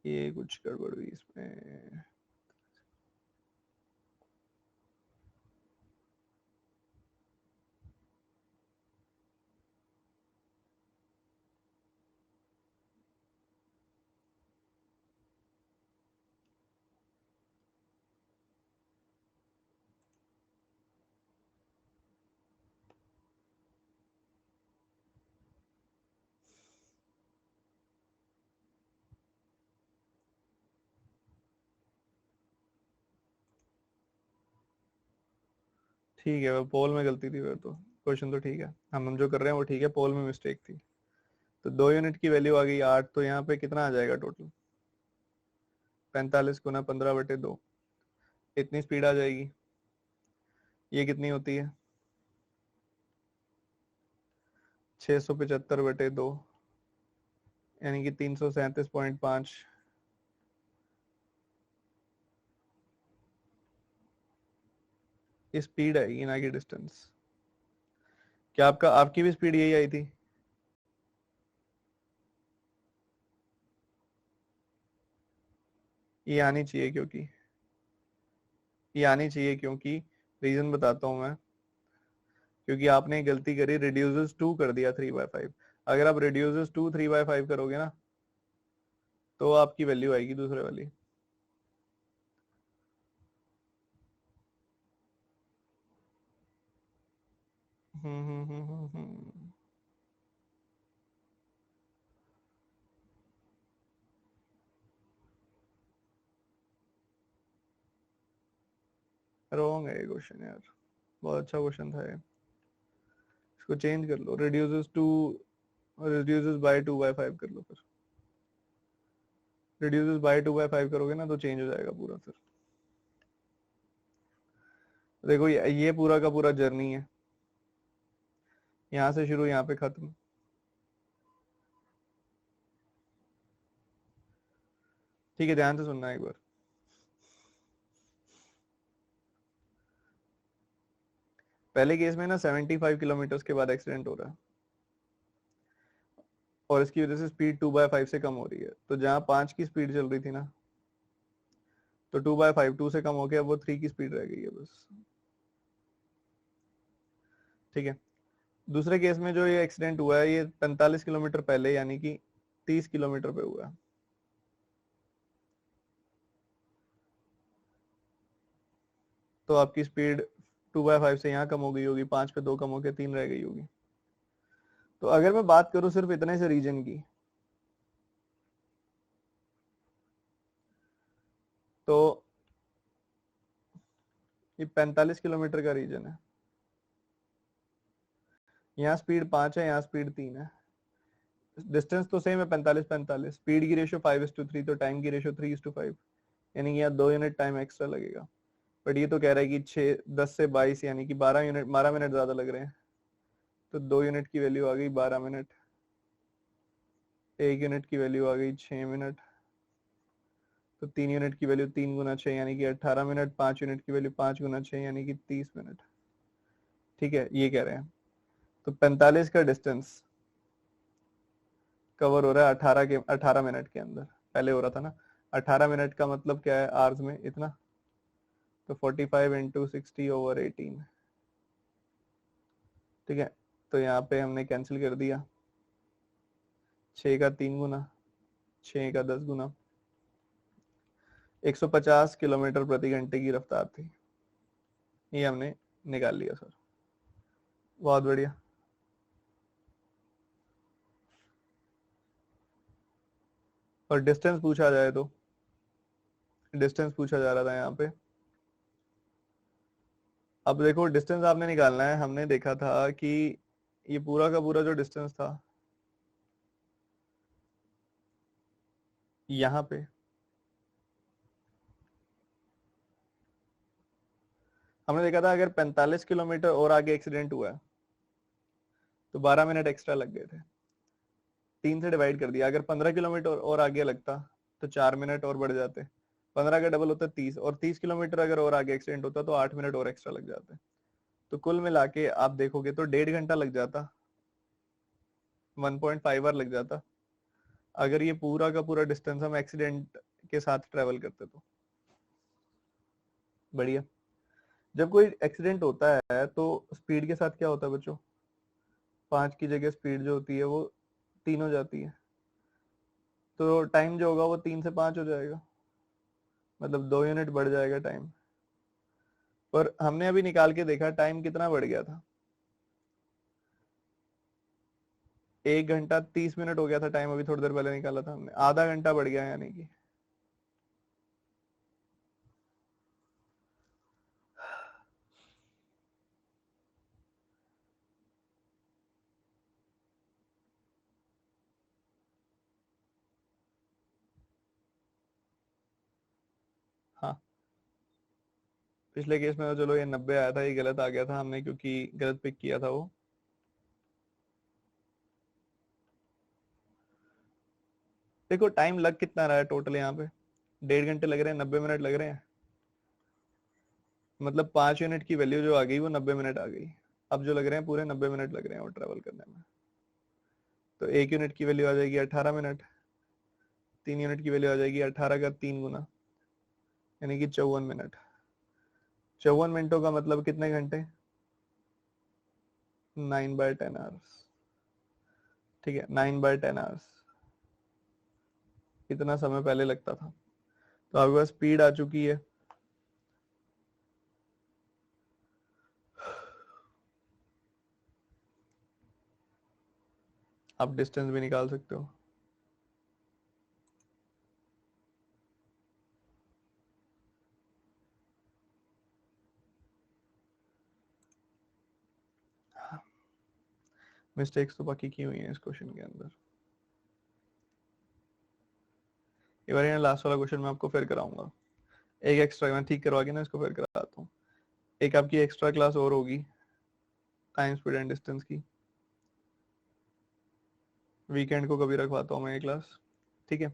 ये कुछ गड़बड़ हुई इसमें। ठीक है, वो पोल में गलती थी फिर तो। क्वेश्चन तो ठीक है, हम जो कर रहे हैं वो ठीक है, पोल में मिस्टेक थी। तो 2 यूनिट की वैल्यू आ गई 8, तो यहाँ पे कितना आ जाएगा टोटल? 45 गुना 15/2, इतनी स्पीड आ जाएगी। ये कितनी होती है? 675/2 यानी कि 337.5। स्पीड आएगी ना कि डिस्टेंस। क्या आपकी भी स्पीड यही आई थी? ये आनी चाहिए क्योंकि रीजन बताता हूं मैं। क्योंकि आपने गलती करी, रिड्यूसेस 2 कर दिया 3/5। अगर आप रिड्यूसेस 2 3/5 करोगे ना तो आपकी वैल्यू आएगी दूसरे वाली। रॉन्ग है ये क्वेश्चन यार। बहुत अच्छा क्वेश्चन था ये। इसको चेंज कर लो, रिड्यूसेस बाय 2/5 कर लो। फिर रिड्यूसेस बाय 2/5 करोगे ना तो चेंज हो जाएगा पूरा। फिर देखो ये पूरा का पूरा जर्नी है, यहाँ से शुरू यहाँ पे खत्म। ठीक है, ध्यान से सुनना एक बार। पहले केस में ना 75 किलोमीटर के बाद एक्सीडेंट हो रहा है और इसकी वजह से स्पीड 2/5 से कम हो रही है। तो जहाँ 5 की स्पीड चल रही थी ना, तो 2/5 2 से कम हो गया, वो 3 की स्पीड रह गई है बस। ठीक है, दूसरे केस में जो ये एक्सीडेंट हुआ है ये 45 किलोमीटर पहले यानी कि 30 किलोमीटर पे हुआ है। तो आपकी स्पीड 2/5 से यहाँ कम हो गई होगी, 5 पे 2 कम होकर 3 रह गई होगी। तो अगर मैं बात करूं सिर्फ इतने से रीजन की, तो ये 45 किलोमीटर का रीजन है। यहाँ स्पीड 5 है, यहाँ स्पीड 3 है। डिस्टेंस तो सेम है 45-45, स्पीड की रेशियो 5:3, तो टाइम की रेशियो 3:5, यानी कि यहाँ 2 यूनिट टाइम एक्स्ट्रा लगेगा। बट ये तो कह रहा है कि 10 से 22 यानी कि 12 मिनट ज्यादा लग रहे हैं। तो 2 यूनिट की वैल्यू आ गई 12 मिनट, 1 यूनिट की वैल्यू आ गई 6 मिनट, तो 3 यूनिट की वैल्यू 3 गुना 6 यानी कि 18 मिनट, 5 यूनिट की वैल्यू 5 गुना 6 यानी कि 30 मिनट। ठीक है, ये कह रहे हैं। तो 45 का डिस्टेंस कवर हो रहा है 18 मिनट के अंदर। पहले हो रहा था ना 18 मिनट का मतलब क्या है आवर्स में इतना, तो 45 इंटू 60/18। ठीक है, तो यहाँ पे हमने कैंसिल कर दिया, 6 का 3 गुना, 6 का 10 गुना, 150 किलोमीटर प्रति घंटे की रफ्तार थी। ये हमने निकाल लिया सर, बहुत बढ़िया। और डिस्टेंस पूछा जाए तो, डिस्टेंस पूछा जा रहा था यहाँ पे। अब देखो डिस्टेंस आपने निकालना है। हमने देखा था कि ये पूरा का पूरा जो डिस्टेंस था यहाँ पे, हमने देखा था अगर 45 किलोमीटर और आगे एक्सीडेंट हुआ है तो 12 मिनट एक्स्ट्रा लग गए थे। 3 से डिवाइड कर दिया। अगर 15 किलोमीटर और आगे लगता तो 4 मिनट और बढ़ जाते, 15 का डबल होता 30, और 30 किलोमीटर अगर और आगे एक्सीडेंट होता तो 8 मिनट और एक्स्ट्रा लग जाते। तो कुल मिला के आप देखोगे तो 1.5 घंटा लग जाता, 1.5 आवर लग जाता, अगर ये पूरा का पूरा डिस्टेंस हम एक्सीडेंट के साथ ट्रेवल करते तो। बढ़िया। जब कोई एक्सीडेंट होता है तो स्पीड के साथ क्या होता है बच्चों, 5 की जगह स्पीड जो होती है वो 3 हो जाती है, तो टाइम जो होगा वो 3 से 5 हो जाएगा, मतलब 2 यूनिट बढ़ जाएगा टाइम। पर हमने अभी निकाल के देखा टाइम कितना बढ़ गया था, 1 घंटा 30 मिनट हो गया था टाइम, अभी थोड़ी देर पहले निकाला था हमने, आधा घंटा बढ़ गया यानी कि। हाँ, पिछले केस में तो चलो ये 90 आया था, ये गलत आ गया था हमने क्योंकि गलत पिक किया था वो। देखो टाइम लग कितना रहा है टोटल यहाँ पे, 1.5 घंटे लग रहे हैं, 90 मिनट लग रहे हैं, मतलब 5 यूनिट की वैल्यू जो आ गई वो 90 मिनट आ गई। अब जो लग रहे हैं पूरे 90 मिनट लग रहे हैं वो ट्रेवल करने में। तो 1 यूनिट की वैल्यू आ जाएगी 18 मिनट, 3 यूनिट की वैल्यू आ जाएगी 18 का 3 गुना यानी कि 54 मिनट। 54 मिनटों का मतलब कितने घंटे, 9/10 आवर्स। ठीक है, 9/10 आवर्स, इतना समय पहले लगता था। तो आपके पास स्पीड आ चुकी है, आप डिस्टेंस भी निकाल सकते हो। मिस्टेक्स तो बाकी की हुई हैं इस क्वेश्चन के अंदर। एक बार लास्ट वाला क्वेश्चन मैं आपको फिर कराऊंगा, एक एक्स्ट्रा मैं ठीक करवा के ना इसको फिर कराता हूँ। एक आपकी एक्स्ट्रा क्लास और होगी टाइम स्पीड एंड डिस्टेंस की, वीकेंड को कभी रखवाता हूँ मैं ये क्लास। ठीक है,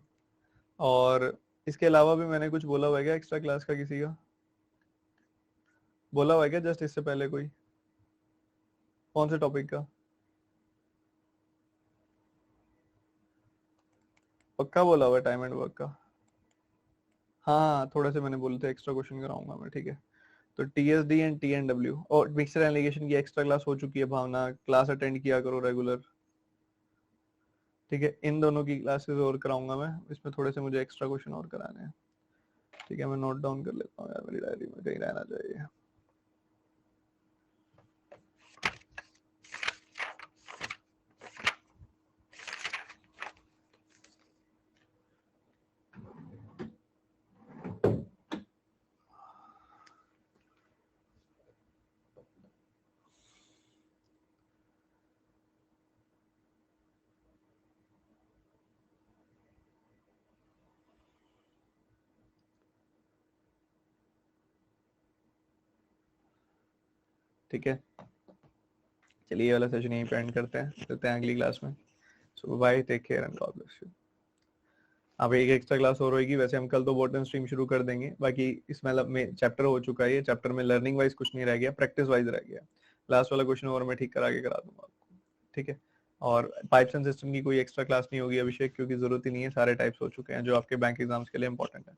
और इसके अलावा भी मैंने कुछ बोला हुआ है क्या एक्स्ट्रा क्लास का, किसी का बोला हुआ है क्या जस्ट इससे पहले कोई, कौन से टॉपिक का? पक्का बोला हुआ है टाइम एंड वर्क का? हाँ थोड़े से मैंने बोले थे एक्स्ट्रा क्वेश्चन कराऊंगा मैं, ठीक है। तो TSD एंड TNW और मिक्सचर एलिगेशन की एक्स्ट्रा क्लास हो चुकी है भावना, क्लास अटेंड किया करो रेगुलर, ठीक है। इन दोनों की क्लासेस और कराऊंगा मैं, इसमें थोड़े से मुझे एक्स्ट्रा क्वेश्चन और कराने हैं, ठीक है। मैं नोट डाउन कर लेता हूँ यार, मेरी डायरी में कहीं रहना चाहिए। ठीक है, चलिए ये वाला सेशन यहीं पे एंड करते हैं, चलते हैं अगली क्लास में। So bye, take care and God bless you. अब एक एक्स्ट्रा क्लास और होगी, वैसे हम कल तो बॉटम स्ट्रीम शुरू कर देंगे, बाकी इसमें में चैप्टर हो चुका है, ये चैप्टर में लर्निंग वाइज कुछ नहीं रह गया, प्रैक्टिस वाइज रह गया। लास्ट वाला क्वेश्चन और मैं ठीक करा के करा दूंगा आपको, ठीक है। और पाइप्स एंड सिस्टम की कोई एक्स्ट्रा क्लास नहीं होगी अभिषेक, क्योंकि जरूरत ही नहीं है, सारे टाइप्स हो चुके हैं जो आपके बैंक एग्जाम्स के लिए इंपॉर्टेंट है।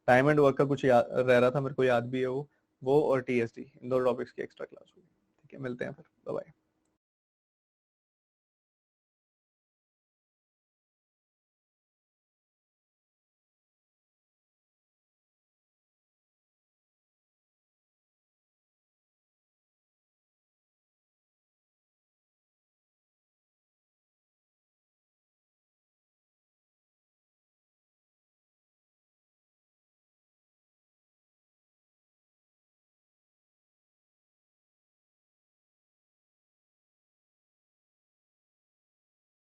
टाइम एंड वर्क का कुछ याद रह रहा था, मेरे को याद भी है वो और TSD, इन दो टॉपिक्स की एक्स्ट्रा क्लास होगी, ठीक है। मिलते हैं फिर, बाय बाय।